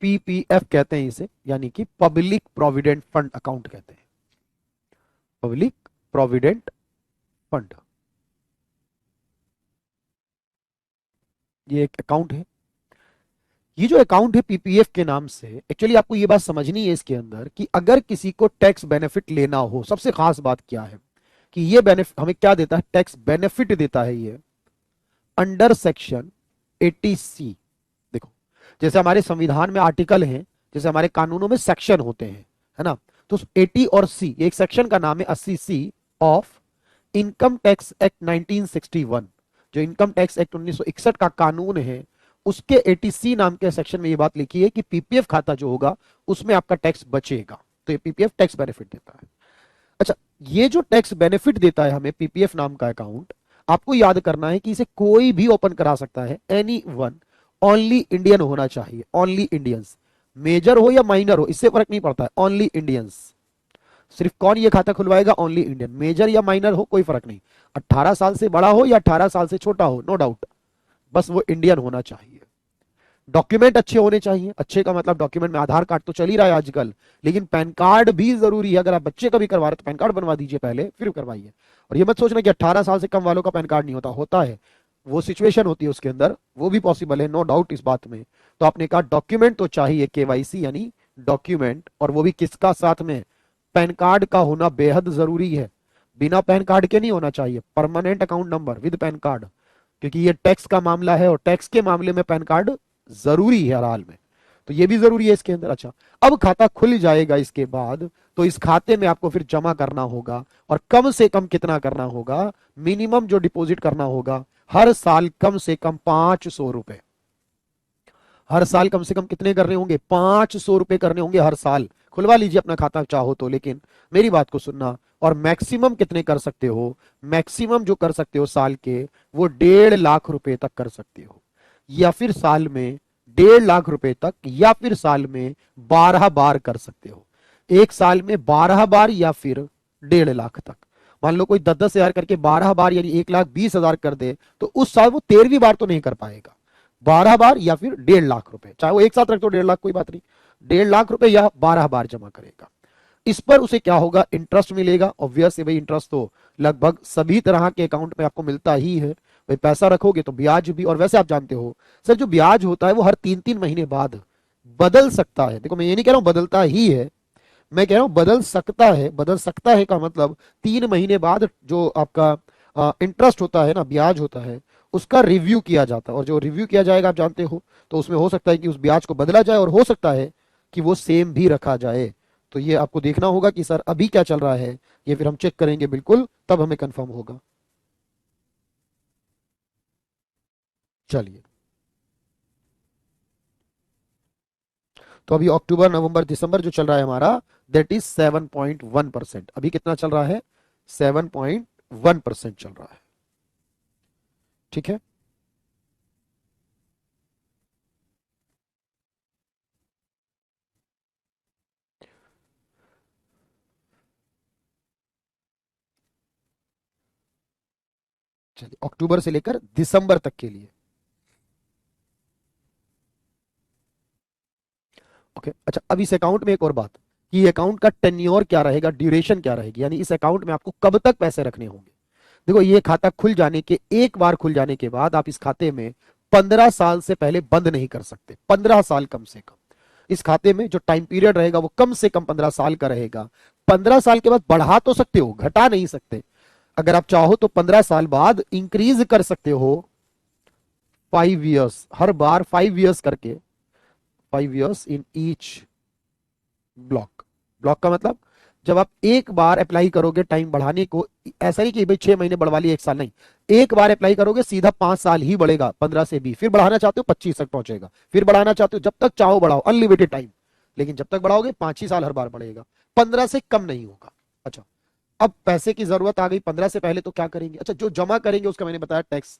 PPF कहते हैं इसे, यानी कि पब्लिक प्रोविडेंट फंड अकाउंट कहते हैं। पब्लिक प्रोविडेंट फंड, ये एक अकाउंट है। ये जो अकाउंट है PPF के नाम से, एक्चुअली आपको ये बात समझनी है इसके अंदर कि अगर किसी को टैक्स बेनिफिट लेना हो, सबसे खास बात क्या है कि ये बेनिफिट हमें क्या देता है, टैक्स बेनिफिट देता है ये अंडर सेक्शन 80C। देखो, जैसे हमारे संविधान में आर्टिकल हैं, जैसे हमारे कानूनों में सेक्शन होते हैं, है ना। तो 80 और C, एक सेक्शन का नाम है 80C of income tax act 1961, जो इनकम टैक्स एक्ट 1961 का कानून है, उसके 80C नाम के सेक्शन में ये बात लिखी है कि PPF खाता जो होगा उसमें आपका टैक्स बचेगा। तो ये PPF टैक्स बेनिफिट देता है। अच्छा, ये जो टैक्स बेनिफिट देता है हमें PPF नाम का अकाउंट, आपको याद करना है कि इसे कोई भी ओपन करा सकता है, एनी वन, ओनली इंडियन होना चाहिए, ओनली इंडियंस। मेजर हो या माइनर हो इससे फर्क नहीं पड़ता है, ओनली इंडियंस। सिर्फ कौन ये खाता खुलवाएगा, ओनली इंडियन। मेजर या माइनर हो कोई फर्क नहीं, 18 साल से बड़ा हो या 18 साल से छोटा हो, नो डाउट, बस वो इंडियन होना चाहिए। डॉक्यूमेंट अच्छे होने चाहिए। अच्छे का मतलब डॉक्यूमेंट में आधार कार्ड तो चल ही रहा है आजकल, लेकिन पैन कार्ड भी जरूरी है। अगर आप बच्चे का भी करवा रहे तो पैन कार्ड बनवा दीजिए पहले, फिर करवाइए। और ये मत सोचना कि 18 साल से कम वालों का पैन कार्ड नहीं होता, होता है। वो सिचुएशन होती है उसके अंदर, वो भी पॉसिबल है, नो डाउट इस बात में। तो आपने कहा डॉक्यूमेंट तो चाहिए, केवाईसी यानी डॉक्यूमेंट, और वो भी किसका साथ में? पैन कार्ड का होना बेहद जरूरी है। बिना पैन कार्ड के नहीं होना चाहिए। Permanent account number with pan card, क्योंकि ये टैक्स का मामला है और टैक्स के मामले में पैन कार्ड जरूरी है हर हाल में। तो ये भी जरूरी है इसके अंदर। अच्छा, अब खाता खुल जाएगा इसके बाद, तो इस खाते में आपको फिर जमा करना होगा, और कम से कम कितना करना होगा? मिनिमम जो डिपॉजिट करना होगा हर साल कम से कम 500 रुपए। हर साल कम से कम कितने करने होंगे? 500 रुपए करने होंगे हर साल। खुलवा लीजिए अपना खाता चाहो तो, लेकिन मेरी बात को सुनना। और मैक्सिमम कितने कर सकते हो? मैक्सिमम जो कर सकते हो साल के, वो 1.5 लाख रुपए तक कर सकते हो, या फिर साल में 1.5 लाख रुपए तक, या फिर साल में 12 बार कर सकते हो। एक साल में 12 बार या फिर 1.5 लाख तक। मान लो कोई 10-10 हजार करके 12 बार यानी 1,20,000 कर दे, तो उस साल वो 13वीं बार तो नहीं कर पाएगा। 12 बार या फिर 1.5 लाख रुपए, चाहे वो एक साथ रख दो 1.5 लाख, कोई बात नहीं। 1.5 लाख रुपए या 12 बार जमा करेगा। इस पर उसे क्या होगा? इंटरेस्ट मिलेगा। ऑब्वियस है भाई, इंटरेस्ट तो लगभग सभी तरह के अकाउंट में आपको मिलता ही है भाई। पैसा रखोगे तो ब्याज भी। और वैसे आप जानते हो सर, जो ब्याज होता है वो हर 3-3 महीने बाद बदल सकता है। देखो, मैं ये नहीं कह रहा हूं बदलता ही है, मैं कह रहा हूं बदल सकता है। बदल सकता है का मतलब 3 महीने बाद जो आपका इंटरेस्ट होता है ना, ब्याज होता है, उसका रिव्यू किया जाता है। और जो रिव्यू किया जाएगा आप जानते हो, तो उसमें हो सकता है कि उस ब्याज को बदला जाए, और हो सकता है कि वो सेम भी रखा जाए। तो ये आपको देखना होगा कि सर अभी क्या चल रहा है, ये फिर हम चेक करेंगे बिल्कुल, तब हमें कंफर्म होगा। चलिए, तो अभी अक्टूबर नवंबर दिसंबर जो चल रहा है हमारा, दैट इज 7.1%। अभी कितना चल रहा है? 7.1% चल रहा है। ठीक है। चलिए, अक्टूबर से लेकर दिसंबर तक के लिए। ओके, अच्छा, अब इस अकाउंट में एक और बात, कि अकाउंट का टेन्योर क्या रहेगा, ड्यूरेशन क्या रहेगी, यानी इस अकाउंट में आपको कब तक पैसे रखने होंगे। देखो, ये खाता खुल जाने के, एक बार खुल जाने के बाद आप इस खाते में 15 साल से पहले बंद नहीं कर सकते। 15 साल कम से कम इस खाते में जो टाइम पीरियड रहेगा वो कम से कम 15 साल का रहेगा। 15 साल के बाद बढ़ा तो सकते हो, घटा नहीं सकते। अगर आप चाहो तो 15 साल बाद इंक्रीज कर सकते हो। 5 इयर्स, हर बार 5 इयर्स करके, 5 years in each block. Block का मतलब, जब आप एक बार अप्लाई करोगे टाइम बढ़ाने को, ऐसा नहीं कि भाई 6 महीने बढ़वा लिए 1 साल, नहीं। एक बार अप्लाई करोगे सीधा 5 साल ही बढ़ेगा, 15 से भी। फिर बढ़ाना चाहते हो 25 तक पहुंचेगा, फिर बढ़ाना चाहते हो जब तक चाहो बढ़ाओ, अनलिमिटेड टाइम। लेकिन जब तक बढ़ाओगे 5 ही साल हर बार बढ़ेगा, 15 से कम नहीं होगा। अच्छा, अब पैसे की जरूरत आ गई, 15 से पहले तो क्या करेंगे? अच्छा, जो जमा करेंगे उसका मैंने बताया टैक्स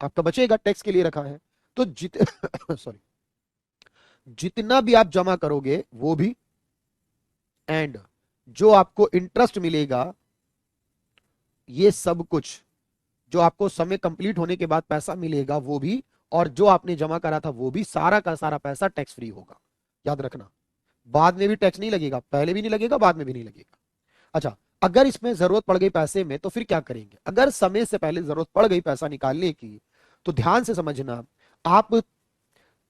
आपका बचेगा, टैक्स के लिए रखा है। तो सॉरी, जितना भी आप जमा करोगे वो भी, एंड जो आपको इंटरेस्ट मिलेगा, ये सब कुछ जो आपको समय कंप्लीट होने के बाद पैसा मिलेगा वो भी, और जो आपने जमा करा था वो भी, सारा का सारा पैसा टैक्स फ्री होगा। याद रखना, बाद में भी टैक्स नहीं लगेगा, पहले भी नहीं लगेगा, बाद में भी नहीं लगेगा। अच्छा, अगर इसमें जरूरत पड़ गई पैसे में, तो फिर क्या करेंगे? अगर समय से पहले जरूरत पड़ गई पैसा निकालने की, तो ध्यान से समझना, आप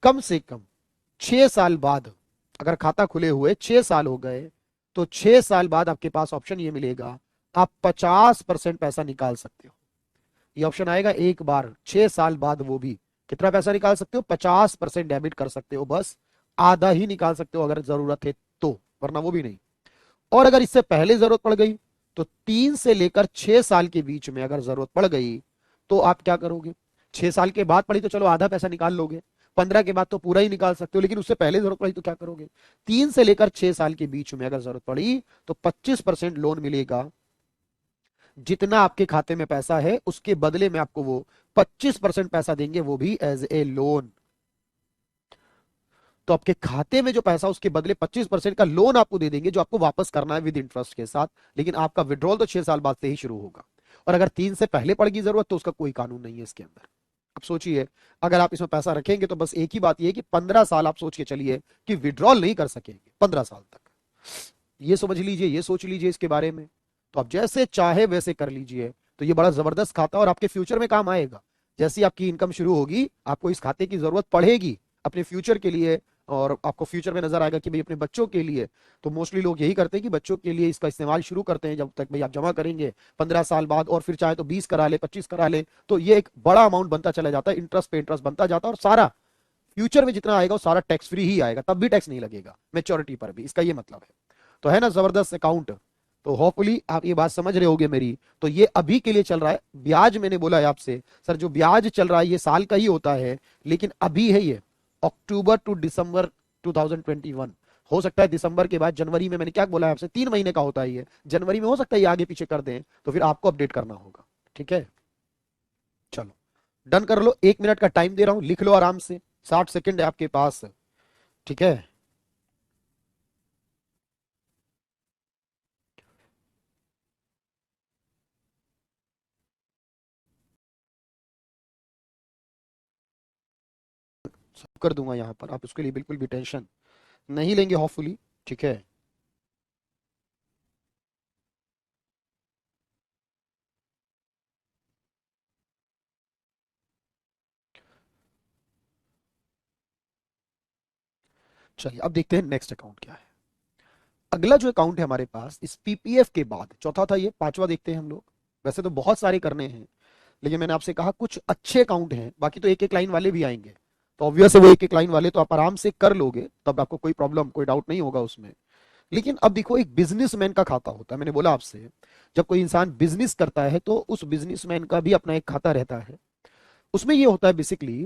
कम से कम 6 साल बाद, अगर खाता खुले हुए 6 साल हो गए, तो 6 साल बाद आपके पास ऑप्शन ये मिलेगा, आप 50% पैसा निकाल सकते हो। ये ऑप्शन आएगा एक बार 6 साल बाद, वो भी कितना पैसा निकाल सकते हो? 50% डेबिट कर सकते हो, बस आधा ही निकाल सकते हो अगर जरूरत है तो, वरना वो भी नहीं। और अगर इससे पहले जरूरत पड़ गई, तो 3 से लेकर 6 साल के बीच में अगर जरूरत पड़ गई, तो आप क्या करोगे? 6 साल के बाद पड़ी तो चलो आधा पैसा निकाल लोगे, 15 के बाद तो पूरा ही निकाल सकते हो, लेकिन उससे पहले जरूरत पड़ी तो क्या करोगे? 3 से लेकर 6 साल के बीच में अगर जरूरत पड़ी, तो 25% लोन मिलेगा। जितना आपके खाते में पैसा है उसके बदले में आपको वो 25% पैसा देंगे, वो भी एज ए लोन। तो आपके खाते में जो पैसा, उसके बदले 25% का लोन आपको दे देंगे, जो आपको वापस करना है विद इंटरेस्ट के साथ। लेकिन आपका विड्रॉल तो 6 साल बाद से ही शुरू होगा। और अगर 3 से पहले पड़ गई जरूरत, तो उसका कोई कानून नहीं है इसके अंदर। अब सोचिए, अगर आप इसमें पैसा रखेंगे तो बस एक ही बात ये है कि 15 साल आप सोच के चलिए कि विड्रॉल नहीं कर सकेंगे 15 साल तक। ये समझ लीजिए, ये सोच लीजिए इसके बारे में। तो आप जैसे चाहे वैसे कर लीजिए। तो ये बड़ा जबरदस्त खाता है और आपके फ्यूचर में काम आएगा। जैसी आपकी इनकम शुरू होगी, आपको इस खाते की जरूरत पड़ेगी अपने फ्यूचर के लिए, और आपको फ्यूचर में नजर आएगा कि भाई अपने बच्चों के लिए। तो मोस्टली लोग यही करते हैं कि बच्चों के लिए इसका इस्तेमाल शुरू करते हैं। जब तक भाई आप जमा करेंगे 15 साल बाद, और फिर चाहे तो 20 करा ले, 25 करा ले, तो ये एक बड़ा अमाउंट बनता चला जाता है, इंटरेस्ट पे इंटरेस्ट बनता जाता है, और सारा फ्यूचर में जितना आएगा वो सारा टैक्स फ्री ही आएगा, तब भी टैक्स नहीं लगेगा मेच्योरिटी पर भी। इसका ये मतलब है। तो है ना जबरदस्त अकाउंट। तो होपफुली आप ये बात समझ रहे होगे मेरी। तो ये अभी के लिए चल रहा है। ब्याज मैंने बोला है आपसे, सर जो ब्याज चल रहा है ये साल का ही होता है, लेकिन अभी है ये अक्टूबर टू दिसंबर 2021। हो सकता है दिसंबर के बाद जनवरी में, मैंने क्या बोला है आपसे, 3 महीने का होता है ये, जनवरी में हो सकता है ये आगे पीछे कर दें, तो फिर आपको अपडेट करना होगा। ठीक है, चलो डन कर लो। 1 मिनट का टाइम दे रहा हूं, लिख लो आराम से, 60 सेकंड है आपके पास। ठीक है, सब कर दूंगा यहाँ पर, आप उसके लिए बिल्कुल भी टेंशन नहीं लेंगे होपफुली। ठीक है, चलिए अब देखते हैं नेक्स्ट अकाउंट क्या है। अगला जो अकाउंट है हमारे पास इस पीपीएफ के बाद, चौथा था ये, पांचवा देखते हैं हम लोग। वैसे तो बहुत सारे करने हैं, लेकिन मैंने आपसे कहा कुछ अच्छे अकाउंट हैं, बाकी तो एक एक लाइन वाले भी आएंगे। तो ऑब्वियस है वो एक एक लाइन वाले तो आप आराम से कर लोगे, तब आपको कोई प्रॉब्लम, कोई डाउट नहीं होगा उसमें। लेकिन अब देखो, एक बिजनेसमैन का खाता होता है। मैंने बोला आपसे, जब कोई इंसान बिजनेस करता है तो उस बिजनेसमैन का भी अपना एक खाता रहता है। उसमें ये होता है बेसिकली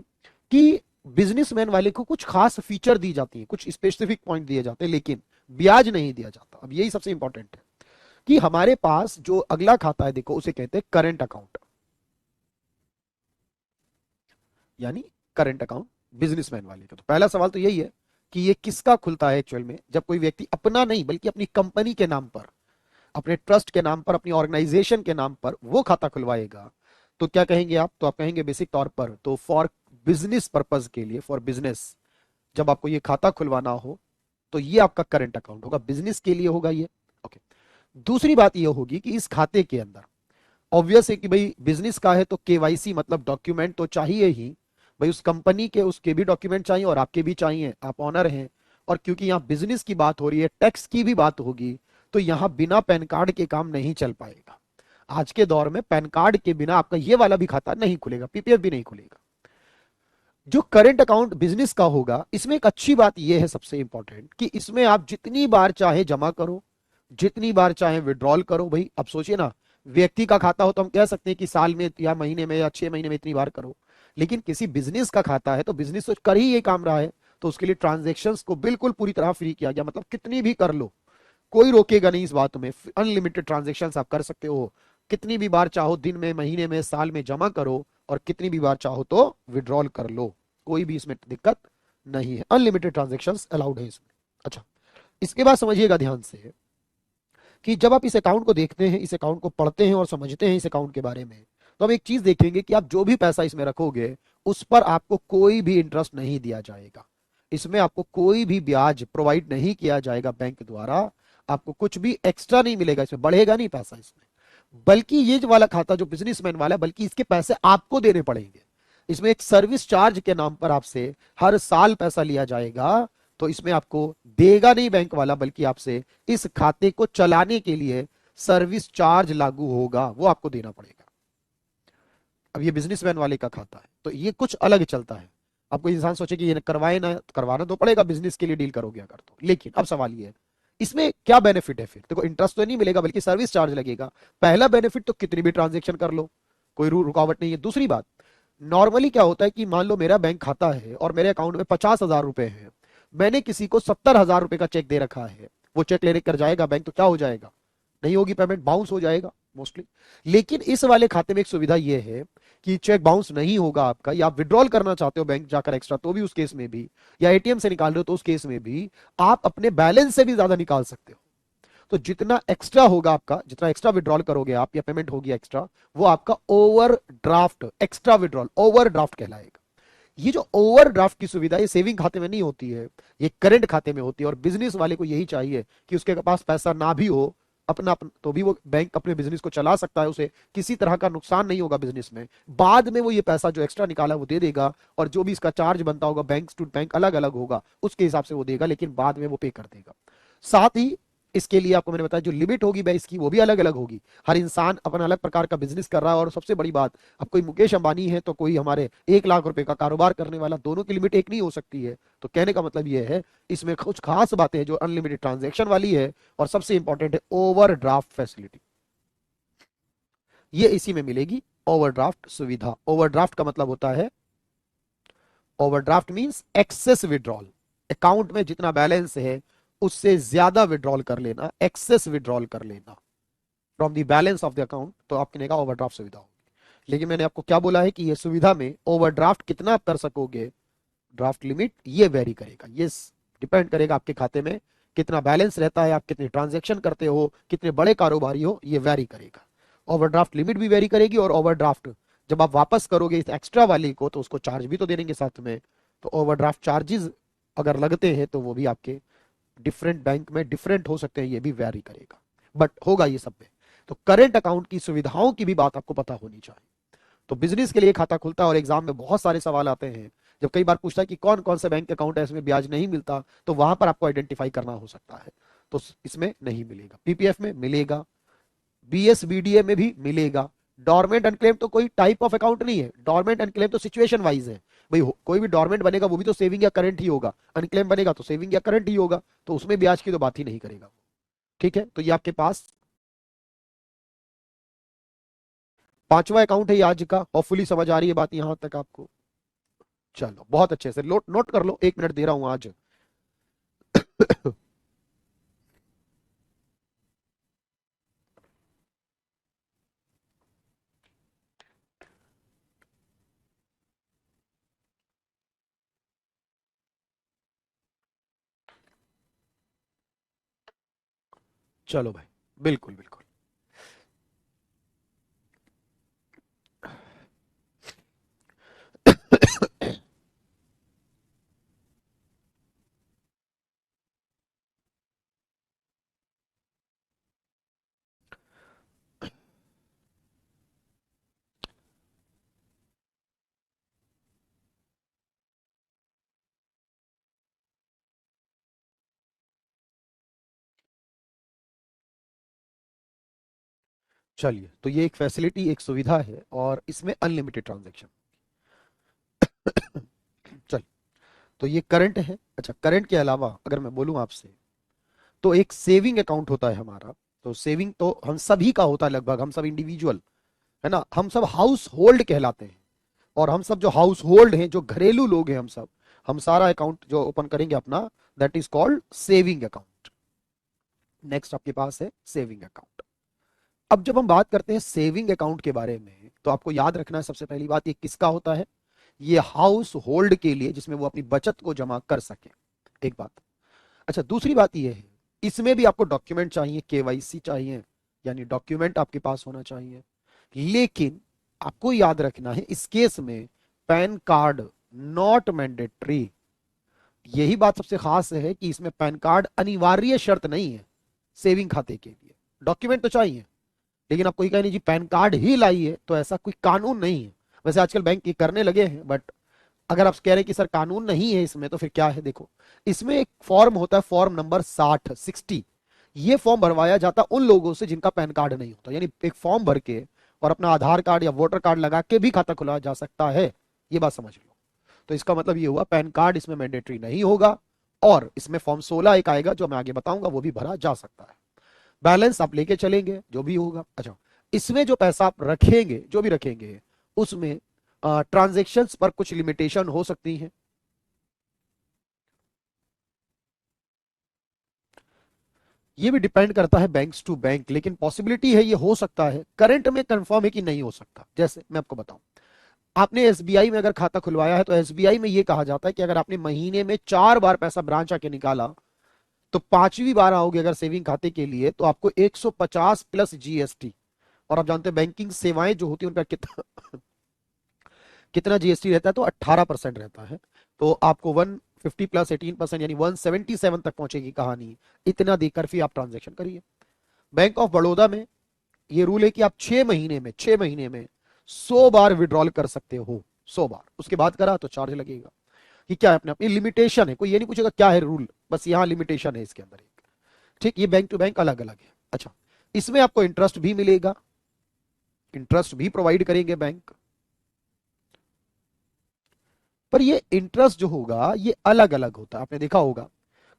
कि बिजनेसमैन वाले को कुछ खास फीचर दी जाती है, कुछ स्पेसिफिक पॉइंट दिए जाते हैं, लेकिन ब्याज नहीं दिया जाता। अब यही सबसे इंपॉर्टेंट है कि हमारे पास जो अगला खाता है, देखो उसे कहते हैं करंट अकाउंट, यानी करंट अकाउंट बिजनेसमैन वाले का। तो पहला सवाल तो यही है कि ये किसका खुलता है एक्चुअल में, जब कोई व्यक्ति अपना नहीं बल्कि अपनी कंपनी के नाम पर, अपने ट्रस्ट के नाम पर, अपनी ऑर्गेनाइजेशन के नाम पर वो खाता खुलवाएगा। तो क्या कहेंगे आप, तो आप कहेंगे बेसिक तौर पर तो फॉर बिजनेस पर्पज के लिए, फॉर बिजनेस, जब आपको ये खाता खुलवाना हो तो ये आपका करंट अकाउंट होगा, बिजनेस के लिए होगा ये। ओके, दूसरी बात ये होगी कि इस खाते के अंदर ऑब्वियस है कि भाई बिजनेस का है तो केवाईसी मतलब डॉक्यूमेंट तो चाहिए ही। भाई उस कंपनी के, उसके भी डॉक्यूमेंट चाहिए और आपके भी चाहिए, आप ऑनर हैं। और क्योंकि यहाँ बिजनेस की बात हो रही है, टैक्स की भी बात होगी, तो यहाँ बिना पैन कार्ड के काम नहीं चल पाएगा। आज के दौर में पैन कार्ड के बिना आपका ये वाला भी खाता नहीं खुलेगा, पीपीएफ भी नहीं खुलेगा। जो करंट अकाउंट बिजनेस का होगा, इसमें एक अच्छी बात यह है सबसे इंपॉर्टेंट, कि इसमें आप जितनी बार चाहे जमा करो, जितनी बार चाहे विड्रॉल करो। भाई अब सोचिए ना, व्यक्ति का खाता हो तो हम कह सकते हैं कि साल में या महीने में या 6 महीने में इतनी बार करो, लेकिन किसी बिजनेस का खाता है तो बिजनेस तो कर ही ये काम रहा है, तो उसके लिए ट्रांजेक्शन्स को बिल्कुल पूरी तरह फ्री किया गया। मतलब कितनी भी कर लो, कोई रोकेगा नहीं इस बात में, अनलिमिटेड ट्रांजेक्शन आप कर सकते हो। कितनी भी बार चाहो, दिन में, महीने में, साल में जमा करो, और कितनी भी बार चाहो तो विड्रॉल कर लो, कोई भी इसमें दिक्कत नहीं है। अनलिमिटेड ट्रांजेक्शन्स अलाउड है इसमें। अच्छा, इसके बाद समझिएगा ध्यान से कि जब आप इस अकाउंट को देखते हैं, इस अकाउंट को पढ़ते हैं और समझते हैं इस अकाउंट के बारे में, तो हम एक चीज देखेंगे कि आप जो भी पैसा इसमें रखोगे उस पर आपको कोई भी इंटरेस्ट नहीं दिया जाएगा। इसमें आपको कोई भी ब्याज प्रोवाइड नहीं किया जाएगा बैंक द्वारा। आपको कुछ भी एक्स्ट्रा नहीं मिलेगा, इसमें बढ़ेगा नहीं पैसा इसमें। बल्कि ये जो वाला खाता जो बिजनेसमैन वाला है, बल्कि इसके पैसे आपको देने पड़ेंगे। इसमें एक सर्विस चार्ज के नाम पर आपसे हर साल पैसा लिया जाएगा। तो इसमें आपको देगा नहीं बैंक वाला, बल्कि आपसे इस खाते को चलाने के लिए सर्विस चार्ज लागू होगा, वो आपको देना पड़ेगा। अब ये बिजनेसमैन वाले का खाता है तो ये कुछ अलग चलता है। आपको इंसान सोचे कि ये करवाए ना, करवाना तो पड़ेगा, बिजनेस के लिए डील करोगे अगर तो। लेकिन अब सवाल ये है, इसमें क्या बेनिफिट है फिर। देखो, इंटरेस्ट तो नहीं मिलेगा बल्कि सर्विस चार्ज लगेगा। पहला बेनिफिट तो कितनी भी ट्रांजेक्शन कर लो, कोई रुकावट नहीं है। दूसरी बात, नॉर्मली क्या होता है कि मान लो मेरा बैंक खाता है और मेरे अकाउंट में 50,000 रुपए है, मैंने किसी को 70,000 रुपए का चेक दे रखा है, वो चेक लेने कर जाएगा बैंक तो क्या हो जाएगा, नहीं होगी पेमेंट, बाउंस हो जाएगा मोस्टली। लेकिन इस वाले खाते में एक सुविधा यह है कि चेक बाउंस नहीं होगा आपका, या आप विड्रॉल करना चाहते हो बैंक जाकर एक्स्ट्रा तो भी उस केस में भी, या एटीएम से निकाल रहे हो तो उस केस में भी आप अपने बैलेंस से भी ज्यादा निकाल सकते हो। तो जितना एक्स्ट्रा होगा आपका, जितना एक्स्ट्रा विड्रॉल करोगे आप या पेमेंट होगी एक्स्ट्रा, वो आपका ओवरड्राफ्ट, एक्स्ट्रा विड्रॉल ओवरड्राफ्ट कहलाएगा। ये जो ओवरड्राफ्ट की सुविधा ये सेविंग खाते में नहीं होती है, ये करंट खाते में होती है। और बिजनेस वाले को यही चाहिए कि उसके पास पैसा ना भी हो तो भी वो बैंक अपने बिजनेस को चला सकता है, उसे किसी तरह का नुकसान नहीं होगा बिजनेस में। बाद में वो ये पैसा जो एक्स्ट्रा निकाला वो दे देगा, और जो भी इसका चार्ज बनता होगा बैंक टू बैंक अलग अलग होगा, उसके हिसाब से वो देगा, लेकिन बाद में वो पे कर देगा। साथ ही इसके लिए आपको मैंने बताया जो लिमिट होगी भाई इसकी वो भी अलग अलग होगी। हर इंसान अपना अलग प्रकार का बिजनेस कर रहा है। और सबसे बड़ी बात, अब कोई मुकेश अंबानी है तो कोई हमारे 1 लाख रुपए का कारोबार करने वाला, दोनों की लिमिट एक नहीं हो सकती है। तो कहने का मतलब ये है इसमें कुछ खास बातें हैं जो अनलिमिटेड ट्रांजेक्शन वाली है, और सबसे इंपॉर्टेंट है ओवरड्राफ्ट फैसिलिटी, ये इसी में मिलेगी, ओवरड्राफ्ट सुविधा। ओवरड्राफ्ट का मतलब होता है, overdraft means excess withdrawal, account में जितना बैलेंस है उससे ज्यादा विड्रॉल कर लेना, एक्सेस विड्रॉल कर लेना from the balance of the account, तो आपके लिए ओवरड्राफ्ट सुविधा होगी। लेकिन मैंने आपको क्या बोला है कि ये सुविधा में ओवरड्राफ्ट कितना आप कर सकोगे, ड्राफ्ट लिमिट ये वेरी करेगा, ये डिपेंड करेगा आपके खाते में कितना बैलेंस रहता है, आप कितने ट्रांजेक्शन करते हो, कितने बड़े कारोबारी हो, ये वेरी करेगा। ओवरड्राफ्ट लिमिट भी वेरी करेगी, और ओवरड्राफ्ट जब आप वापस करोगे इस एक्स्ट्रा वाली को तो उसको चार्ज भी तो दे देंगे साथ में। तो ओवरड्राफ्ट चार्जेस अगर लगते हैं तो वो भी आपके डिफरेंट बैंक में डिफरेंट हो सकते हैं, ये भी वेरी करेगा, बट होगा ये सब में। तो करेंट अकाउंट की सुविधाओं की भी बात आपको पता होनी चाहिए। तो बिजनेस के लिए खाता खुलता है और एग्जाम में बहुत सारे सवाल आते हैं, जब कई बार पूछता है कि कौन कौन से बैंक अकाउंट है इसमें ब्याज नहीं मिलता, तो वहां पर आपको आइडेंटिफाई करना हो सकता है। तो इसमें नहीं मिलेगा, पीपीएफ में मिलेगा, बीएसबीडीए में भी मिलेगा। डॉर्मेंट अनक्लेम तो कोई टाइप ऑफ अकाउंट नहीं है, डॉर्मेंट अनक्लेम तो सिचुएशन वाइज है। भाई कोई भी डॉर्मेंट बनेगा वो भी तो सेविंग या करंट ही होगा, अनक्लेम बनेगा तो सेविंग या करंट ही होगा, तो उसमें ब्याज की तो बात ही नहीं करेगा। ठीक है, तो ये आपके पास पांचवा अकाउंट है ये आज का। होपफुली समझ आ रही है बात यहां तक आपको? चलो बहुत अच्छे से नोट नोट कर लो, 1 मिनट दे रहा हूं आज। चलो भाई, बिल्कुल बिल्कुल। चलिए, तो ये एक फैसिलिटी, एक सुविधा है, और इसमें अनलिमिटेड ट्रांजैक्शन। चल, तो ये करंट है। अच्छा, करंट के अलावा अगर मैं बोलूं आपसे, तो एक सेविंग अकाउंट होता है हमारा। तो सेविंग तो हम सभी का होता है लगभग, हम सब इंडिविजुअल है ना, हम सब हाउस होल्ड कहलाते हैं। और हम सब जो हाउस होल्ड हैं, जो घरेलू लोग हैं, हम सारा अकाउंट जो ओपन करेंगे अपना, that is called saving account. Next आपके पास है सेविंग अकाउंट। अब जब हम बात करते हैं सेविंग अकाउंट के बारे में, तो आपको याद रखना है सबसे पहली बात, ये किसका होता है? ये हाउस होल्ड के लिए, जिसमें वो अपनी बचत को जमा कर सके, एक बात। अच्छा, दूसरी बात ये है, इसमें भी आपको डॉक्यूमेंट चाहिए, केवाईसी चाहिए, यानी डॉक्यूमेंट आपके पास होना चाहिए। लेकिन आपको याद रखना है इस केस में पैन कार्ड नॉट मैंडेटरी। यही बात सबसे खास है कि इसमें पैन कार्ड अनिवार्य शर्त नहीं है सेविंग खाते के लिए। डॉक्यूमेंट तो चाहिए, लेकिन आप कोई कहे नहीं जी पैन कार्ड ही लाइए, तो ऐसा कोई कानून नहीं है। वैसे आजकल बैंक ये करने लगे हैं, बट अगर आप कह रहे हैं कि सर कानून नहीं है इसमें, तो फिर क्या है? देखो, इसमें एक फॉर्म होता है, फॉर्म नंबर 60। ये फॉर्म भरवाया जाता उन लोगों से जिनका पैन कार्ड नहीं होता, यानी एक फॉर्म भर के और अपना आधार कार्ड या वोटर कार्ड लगा के भी खाता खुलाया जा सकता है। ये बात समझ लो। तो इसका मतलब ये हुआ पैन कार्ड इसमें मैंडेटरी नहीं होगा, और इसमें फॉर्म 16 एक आएगा जो मैं आगे बताऊंगा, वो भी भरा जा सकता है। बैलेंस आप लेके चलेंगे जो भी होगा। अच्छा, इसमें जो पैसा आप रखेंगे, जो भी रखेंगे, उसमें ट्रांजेक्शन्स पर कुछ लिमिटेशन हो सकती हैं। ये भी डिपेंड करता है बैंक्स टू बैंक, लेकिन पॉसिबिलिटी है ये हो सकता है। करंट में कंफर्म है कि नहीं हो सकता। जैसे मैं आपको बताऊं, आपने एसबीआई में अगर खाता खुलवाया है, तो एसबीआई में ये कहा जाता है कि अगर आपने महीने में 4 बार पैसा ब्रांच आके निकाला, तो पांचवी बार आओगे अगर सेविंग खाते के लिए तो आपको 150 प्लस जीएसटी, और आप जानते हैं बैंकिंग सेवाएं जो होती है उनका कितना कितना जीएसटी रहता है, तो 18% रहता है। तो आपको 150 प्लस 18% यानी 177 तक पहुंचेगी कहानी। इतना देकर फिर आप ट्रांजेक्शन करिए। बैंक ऑफ बड़ौदा में ये रूल है कि आप 6 महीने में 100 बार विड्रॉल कर सकते हो, 100 बार। उसके बाद करा तो चार्ज लगेगा। ये क्या है, अपने अपनी लिमिटेशन है, कोई ये नहीं पूछेगा क्या है रूल, बस यहाँ लिमिटेशन है इसके अंदर एक। ठीक, ये बैंक टू बैंक अलग अलग है। अच्छा, इसमें आपको इंटरेस्ट भी मिलेगा, इंटरेस्ट भी प्रोवाइड करेंगे बैंक, पर ये इंटरेस्ट जो होगा ये अलग अलग होता है। आपने देखा होगा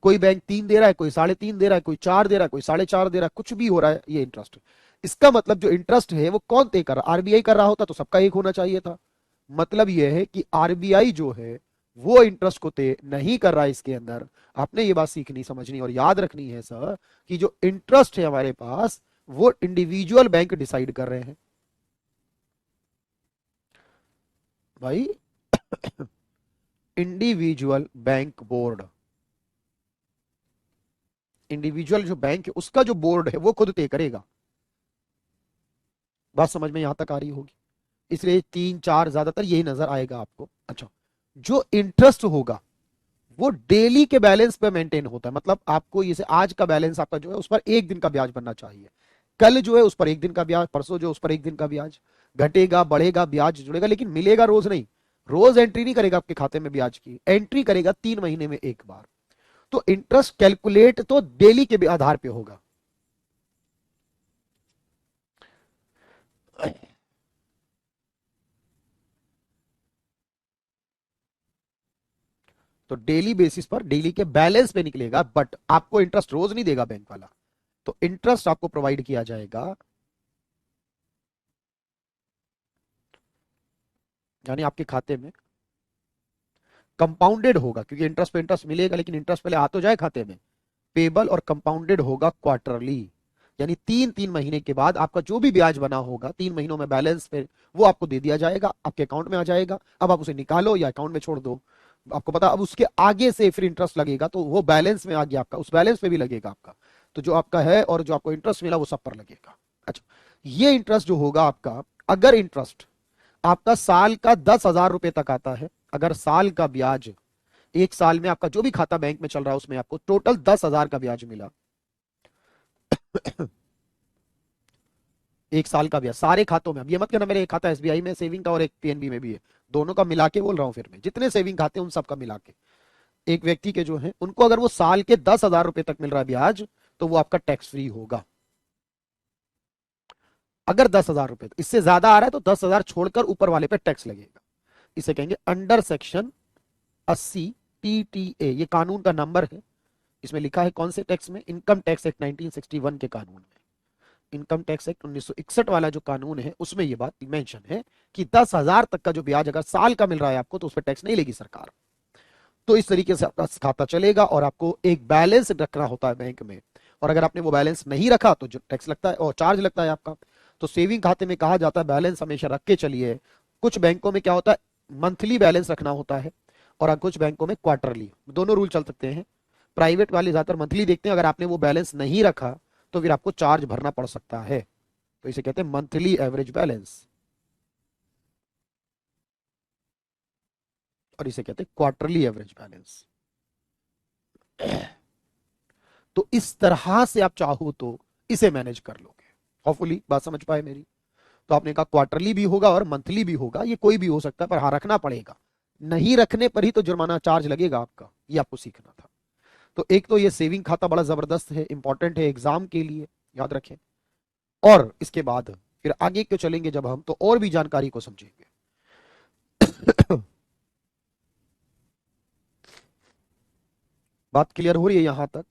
कोई बैंक 3 दे रहा है, कोई 3.5 दे रहा है, कोई 4 दे रहा है, कोई 4.5 दे रहा है, कुछ भी हो रहा है, ये इंटरेस्ट। इसका मतलब जो इंटरेस्ट है वो कौन तय कर रहा, आरबीआई कर रहा होता तो सबका एक होना चाहिए था। मतलब यह है कि आरबीआई जो है वो इंटरेस्ट को तय नहीं कर रहा है इसके अंदर। आपने ये बात सीखनी समझनी और याद रखनी है सर, कि जो इंटरेस्ट है हमारे पास वो इंडिविजुअल बैंक डिसाइड कर रहे हैं भाई। इंडिविजुअल बैंक बोर्ड, इंडिविजुअल जो बैंक है उसका जो बोर्ड है वो खुद तय करेगा। बात समझ में यहां तक आ रही होगी, इसलिए 3 4 ज्यादातर यही नजर आएगा आपको। अच्छा, जो इंटरेस्ट होगा वो डेली के बैलेंस पे मेंटेन होता है। मतलब आपको जैसे आज का बैलेंस आपका जो है उस पर एक दिन का ब्याज बनना चाहिए, कल जो है उस पर एक दिन का ब्याज, परसों जो उस पर एक दिन का ब्याज, घटेगा बढ़ेगा ब्याज जुड़ेगा, लेकिन मिलेगा रोज नहीं। रोज एंट्री नहीं करेगा आपके खाते में ब्याज की, एंट्री करेगा 3 महीने में एक बार। तो इंटरेस्ट कैलकुलेट तो डेली के आधार पे होगा। तो डेली बेसिस पर डेली के बैलेंस पे निकलेगा, बट आपको इंटरेस्ट रोज नहीं देगा बैंक वाला। तो इंटरेस्ट आपको प्रोवाइड किया जाएगा, यानी आपके खाते में कंपाउंडेड होगा, क्योंकि इंटरेस्ट पे इंटरेस्ट मिलेगा लेकिन इंटरेस्ट पहले आ तो जाए खाते में। पेबल और कंपाउंडेड होगा क्वार्टरली, यानी 3 3 महीने के बाद आपका जो भी ब्याज बना होगा 3 महीनों में बैलेंस पे वो आपको दे दिया जाएगा, आपके अकाउंट में आ जाएगा। अब आप उसे निकालो या अकाउंट में छोड़ दो, आपको पता। अब उसके आगे से फिर इंटरेस्ट लगेगा तो वो बैलेंस में आ गया आपका, उस बैलेंस पे भी लगेगा आपका। तो जो आपका है और जो आपको इंटरेस्ट मिला वो सब पर लगेगा। अच्छा, ये इंटरेस्ट जो होगा आपका, अगर इंटरेस्ट आपका साल का 10,000 रुपए तक आता है, अगर साल का ब्याज एक साल में आपका जो भी खाता बैंक में चल रहा है उसमें आपको टोटल 10,000 का ब्याज मिला, एक साल का ब्याज सारे खातों में। अब ये मत कहना मेरे एक खाता एसबीआई में सेविंग का और एक पीएनबी में भी है, दोनों का मिला के बोल रहा हूं। फिर मैं जितने सेविंग खाते हैं उन सब का मिला के एक व्यक्ति के जो है उनको अगर वो साल के 10,000 रुपए तक मिल रहा है ब्याज, तो वो आपका टैक्स फ्री होगा। अगर 10,000 रुपए इससे ज्यादा आ रहा है तो 10,000 छोड़कर ऊपर वाले पे टैक्स लगेगा। इसे कहेंगे अंडर सेक्शन 80 TTA, ये कानून का नंबर है। इसमें लिखा है कौन से टैक्स में, इनकम टैक्स एक्ट 1961 के कानून में। इनकम टैक्स एक्ट 1961 वाला जो कानून है उसमें ये बात मेंशन है कि 10,000 तक का जो ब्याज अगर साल का मिल रहा है आपको तो उस पर टैक्स नहीं लेगी सरकार। तो इस तरीके से आपका खाता चलेगा और आपको एक बैलेंस रखना होता है बैंक में। और अगर आपने वो बैलेंस नहीं रखा तो जो टैक्स लगता है और चार्ज लगता है आपका। तो सेविंग खाते में कहा जाता है बैलेंस हमेशा रख के चलिए। कुछ बैंकों में क्या होता है, मंथली बैलेंस रखना होता है, और कुछ बैंकों में क्वार्टरली, दोनों रूल चल सकते हैं। प्राइवेट वाले ज्यादातर मंथली देखते हैं, अगर आपने वो बैलेंस नहीं रखा तो फिर आपको चार्ज भरना पड़ सकता है। तो इसे कहते हैं मंथली एवरेज बैलेंस, और इसे कहते हैं क्वार्टरली एवरेज बैलेंस। तो इस तरह से आप चाहो तो इसे मैनेज कर लोगे। होपफुली बात समझ पाए मेरी। तो आपने कहा क्वार्टरली भी होगा और मंथली भी होगा, ये कोई भी हो सकता है, पर हाँ रखना पड़ेगा। नहीं रखने पर ही तो जुर्माना चार्ज लगेगा आपका, ये आपको सीखना था। तो एक तो ये सेविंग खाता बड़ा जबरदस्त है, इंपॉर्टेंट है एग्जाम के लिए, याद रखें। और इसके बाद फिर आगे क्यों चलेंगे जब हम, तो और भी जानकारी को समझेंगे। बात क्लियर हो रही है यहां तक?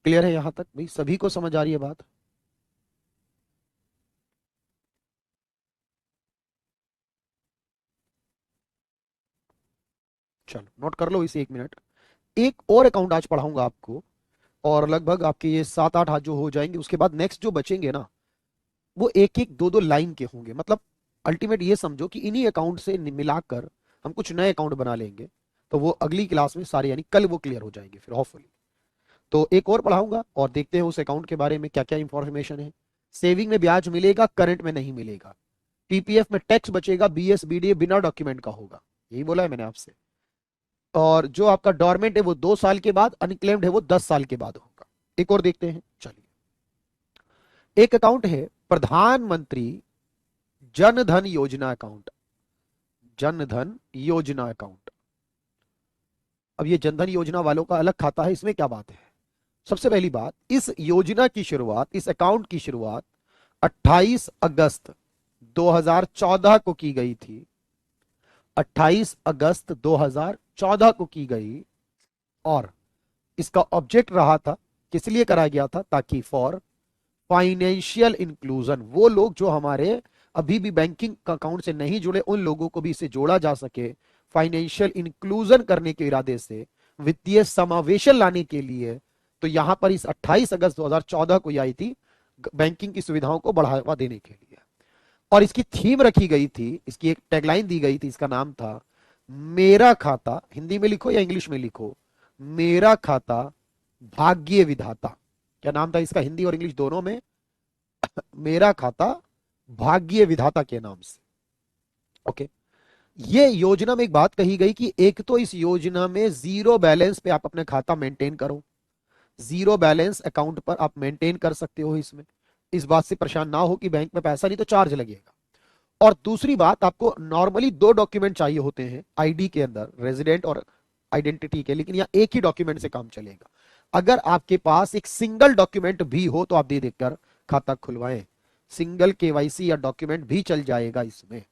क्लियर है यहां तक भाई, सभी को समझ आ रही है बात? चलो नोट कर लो इसे 1 मिनट। एक और अकाउंट आज पढ़ाऊंगा आपको, और लगभग आपके ये 7-8 हाथ जो हो जाएंगे, उसके बाद नेक्स्ट जो बचेंगे ना, वो एक एक दो दो लाइन के होंगे। मतलब अल्टीमेट ये समझो कि इन्हीं अकाउंट से मिलाकर हम कुछ नए अकाउंट बना लेंगे, तो वो अगली क्लास में सारे, यानी कल वो क्लियर हो जाएंगे फिर होपफुली। तो एक और पढ़ाऊंगा और देखते हैं उस अकाउंट के बारे में क्या क्या इंफॉर्मेशन है। सेविंग में ब्याज मिलेगा, करंट में नहीं मिलेगा। पीपीएफ में टैक्स बचेगा, बीएसबीडीए बिना डॉक्यूमेंट का होगा, यही बोला है मैंने आपसे। और जो आपका डॉर्मेंट है वो 2 साल के बाद, अनक्लेम्ड है वो 10 साल के बाद होगा। एक और देखते हैं, चलिए। एक अकाउंट है प्रधानमंत्री जन धन योजना अकाउंट, जन धन योजना अकाउंट। अब ये जनधन योजना वालों का अलग खाता है, इसमें क्या बात है? सबसे पहली बात, इस योजना की शुरुआत, इस अकाउंट की शुरुआत 28 अगस्त 2014 को की गई थी। 28 अगस्त 2014 को की गई। और इसका ऑब्जेक्ट रहा था, किस लिए करा गया था? ताकि फॉर फाइनेंशियल इंक्लूजन, वो लोग जो हमारे अभी भी बैंकिंग अकाउंट से नहीं जुड़े, उन लोगों को भी इसे जोड़ा जा सके। फाइनेंशियल इंक्लूजन करने के इरादे से, वित्तीय समावेशन लाने के लिए। तो यहां पर इस 28 अगस्त 2014 को आई थी, बैंकिंग की सुविधाओं को बढ़ावा देने के लिए। और इसकी थीम रखी गई थी, इसकी एक टैगलाइन दी गई थी, इसका नाम था मेरा खाता, हिंदी में लिखो या इंग्लिश में लिखो, मेरा खाता भाग्य विधाता। क्या नाम था इसका, हिंदी और इंग्लिश दोनों में? मेरा खाता भाग्य विधाता के नाम से। ओके। ये योजना में एक बात कही गई कि एक तो इस योजना में जीरो बैलेंस पे आप अपने खाता मेंटेन करो, जीरो बैलेंस अकाउंट पर आप मेंटेन कर सकते हो। इसमें इस बात से परेशान ना हो कि बैंक में पैसा नहीं तो चार्ज लगेगा। और दूसरी बात, आपको नॉर्मली 2 डॉक्यूमेंट चाहिए होते हैं आईडी के अंदर, रेजिडेंट और आइडेंटिटी के, लेकिन यहाँ एक ही डॉक्यूमेंट से काम चलेगा। अगर आपके पास एक सिंगल डॉक्यूमेंट भी हो तो आप दे देकर खाता खुलवाएं, सिंगल केवाईसी या डॉक्यूमेंट भी चल जाएगा इसमें।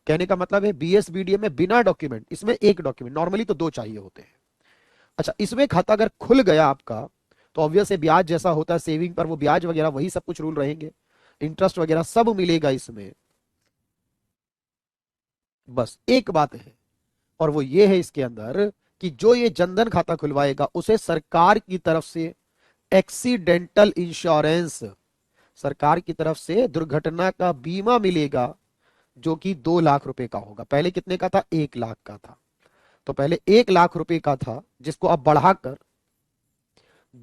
कहने का मतलब है बीएसबीडीए में बिना डॉक्यूमेंट, इसमें एक डॉक्यूमेंट, नॉर्मली तो 2 चाहिए होते हैं। अच्छा, इसमें खाता अगर खुल गया आपका, तो ऑब्वियस है ब्याज जैसा होता है सेविंग पर, वो ब्याज वगैरह वही सब कुछ रूल रहेंगे, इंटरेस्ट वगैरह सब मिलेगा इसमें। बस एक बात है, और वो ये है इसके अंदर कि जो ये जनधन खाता खुलवाएगा उसे सरकार की तरफ से एक्सीडेंटल इंश्योरेंस, सरकार की तरफ से दुर्घटना का बीमा मिलेगा, जो कि 2 लाख रुपए का होगा। पहले कितने का था? 1 लाख का था। तो पहले 1 लाख रुपए का था, जिसको अब बढ़ाकर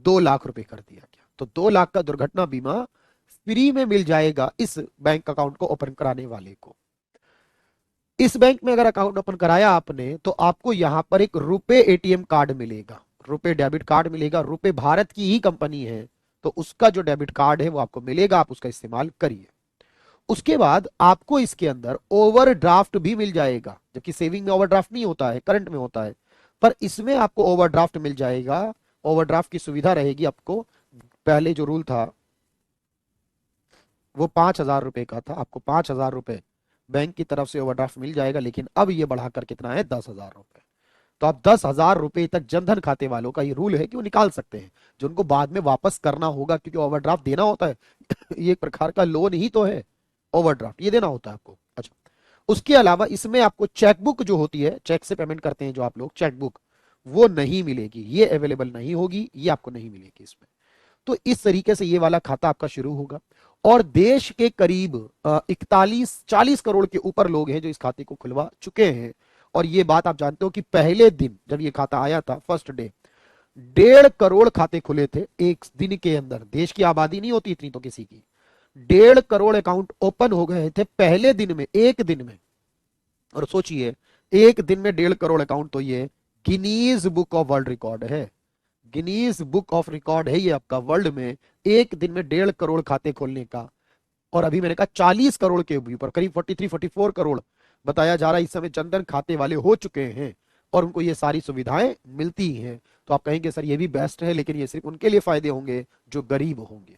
2 लाख रुपए कर दिया गया। तो 2 लाख का दुर्घटना बीमा फ्री में मिल जाएगा इस बैंक अकाउंट को ओपन कराने वाले को। इस बैंक में अगर अकाउंट ओपन कराया आपने, तो आपको यहां पर एक रुपे एटीएम कार्ड मिलेगा, रुपे डेबिट कार्ड मिलेगा। रुपे भारत की ही कंपनी है, तो उसका जो डेबिट कार्ड है वो आपको मिलेगा, आप उसका इस्तेमाल करिए। उसके बाद आपको इसके अंदर ओवरड्राफ्ट भी मिल जाएगा, जबकि सेविंग में ओवरड्राफ्ट नहीं होता है, करंट में होता है, पर इसमें आपको ओवरड्राफ्ट मिल जाएगा। ओवरड्राफ्ट की सुविधा रहेगी आपको। पहले जो रूल था वो 5,000 रुपए का था, आपको 5,000 रुपए बैंक की तरफ से ओवरड्राफ्ट मिल जाएगा, लेकिन अब ये बढ़ाकर कितना है? 10,000 रुपए। तो आप 10,000 रुपए तक जनधन खाते वालों का ये रूल है कि वो निकाल सकते हैं, जो उनको बाद में वापस करना होगा, क्योंकि ओवरड्राफ्ट देना होता है ये एक प्रकार का लोन ही तो है, ओवरड्राफ्ट ये देना होता है आपको। अच्छा, उसके अलावा इसमें आपको चेकबुक जो होती है, चेक से पेमेंट करते हैं जो आप लोग, चेकबुक वो नहीं मिलेगी, ये अवेलेबल नहीं होगी, ये आपको नहीं मिलेगी इसमें। तो इस तरीके से ये वाला खाता आपका शुरू होगा। और देश के करीब 41-40 करोड़ के ऊपर लोग हैं जो इस खाते को खुलवा चुके हैं। और ये बात आप जानते हो कि पहले दिन जब ये खाता आया था, फर्स्ट डे, 1.5 करोड़ खाते खुले थे एक दिन के अंदर। देश की आबादी नहीं होती इतनी तो किसी की, 1.5 करोड़ अकाउंट ओपन हो गए थे पहले दिन में, एक दिन में। और सोचिए, एक दिन में 1.5 करोड़ अकाउंट, तो ये Guinness book of world record है, गिनीज बुक ऑफ रिकॉर्ड है ये आपका वर्ल्ड में, एक दिन में 1.5 करोड़ खाते खोलने का। और अभी मैंने कहा 40 करोड़ के ऊपर, करीब 43-44 करोड़ बताया जा रहा है इस समय जनधन खाते वाले हो चुके हैं, और उनको ये सारी सुविधाएं मिलती हैं। तो आप कहेंगे सर ये भी बेस्ट है, लेकिन ये सिर्फ उनके लिए फायदे होंगे जो गरीब होंगे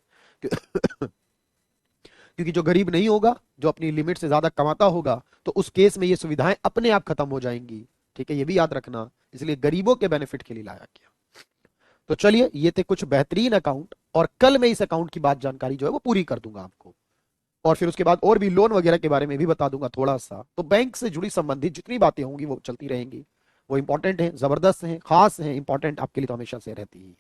क्योंकि जो गरीब नहीं होगा, जो अपनी लिमिट से ज्यादा कमाता होगा, तो उस केस में ये सुविधाएं अपने आप खत्म हो जाएंगी। ठीक है, ये भी याद रखना, इसलिए गरीबों के बेनिफिट के लिए लाया गया। तो चलिए, ये थे कुछ बेहतरीन अकाउंट, और कल मैं इस अकाउंट की बात जानकारी जो है वो पूरी कर दूंगा आपको। और फिर उसके बाद और भी लोन वगैरह के बारे में भी बता दूंगा थोड़ा सा। तो बैंक से जुड़ी संबंधित जितनी बातें होंगी वो चलती रहेंगी, वो इंपॉर्टेंट है, जबरदस्त है, खास है, इंपॉर्टेंट आपके लिए तो हमेशा से रहती ही है।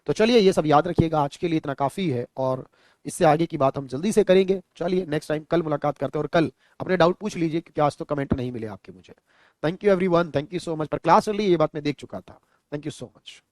तो चलिए ये सब याद रखिएगा, आज के लिए इतना काफ़ी है और इससे आगे की बात हम जल्दी से करेंगे। चलिए नेक्स्ट टाइम कल मुलाकात करते हैं, और कल अपने डाउट पूछ लीजिए क्योंकि आज तो कमेंट नहीं मिले आपके मुझे। Thank you everyone, thank you so much. पर क्लास अर्ली ये बात मैं देख चुका था। Thank you so much.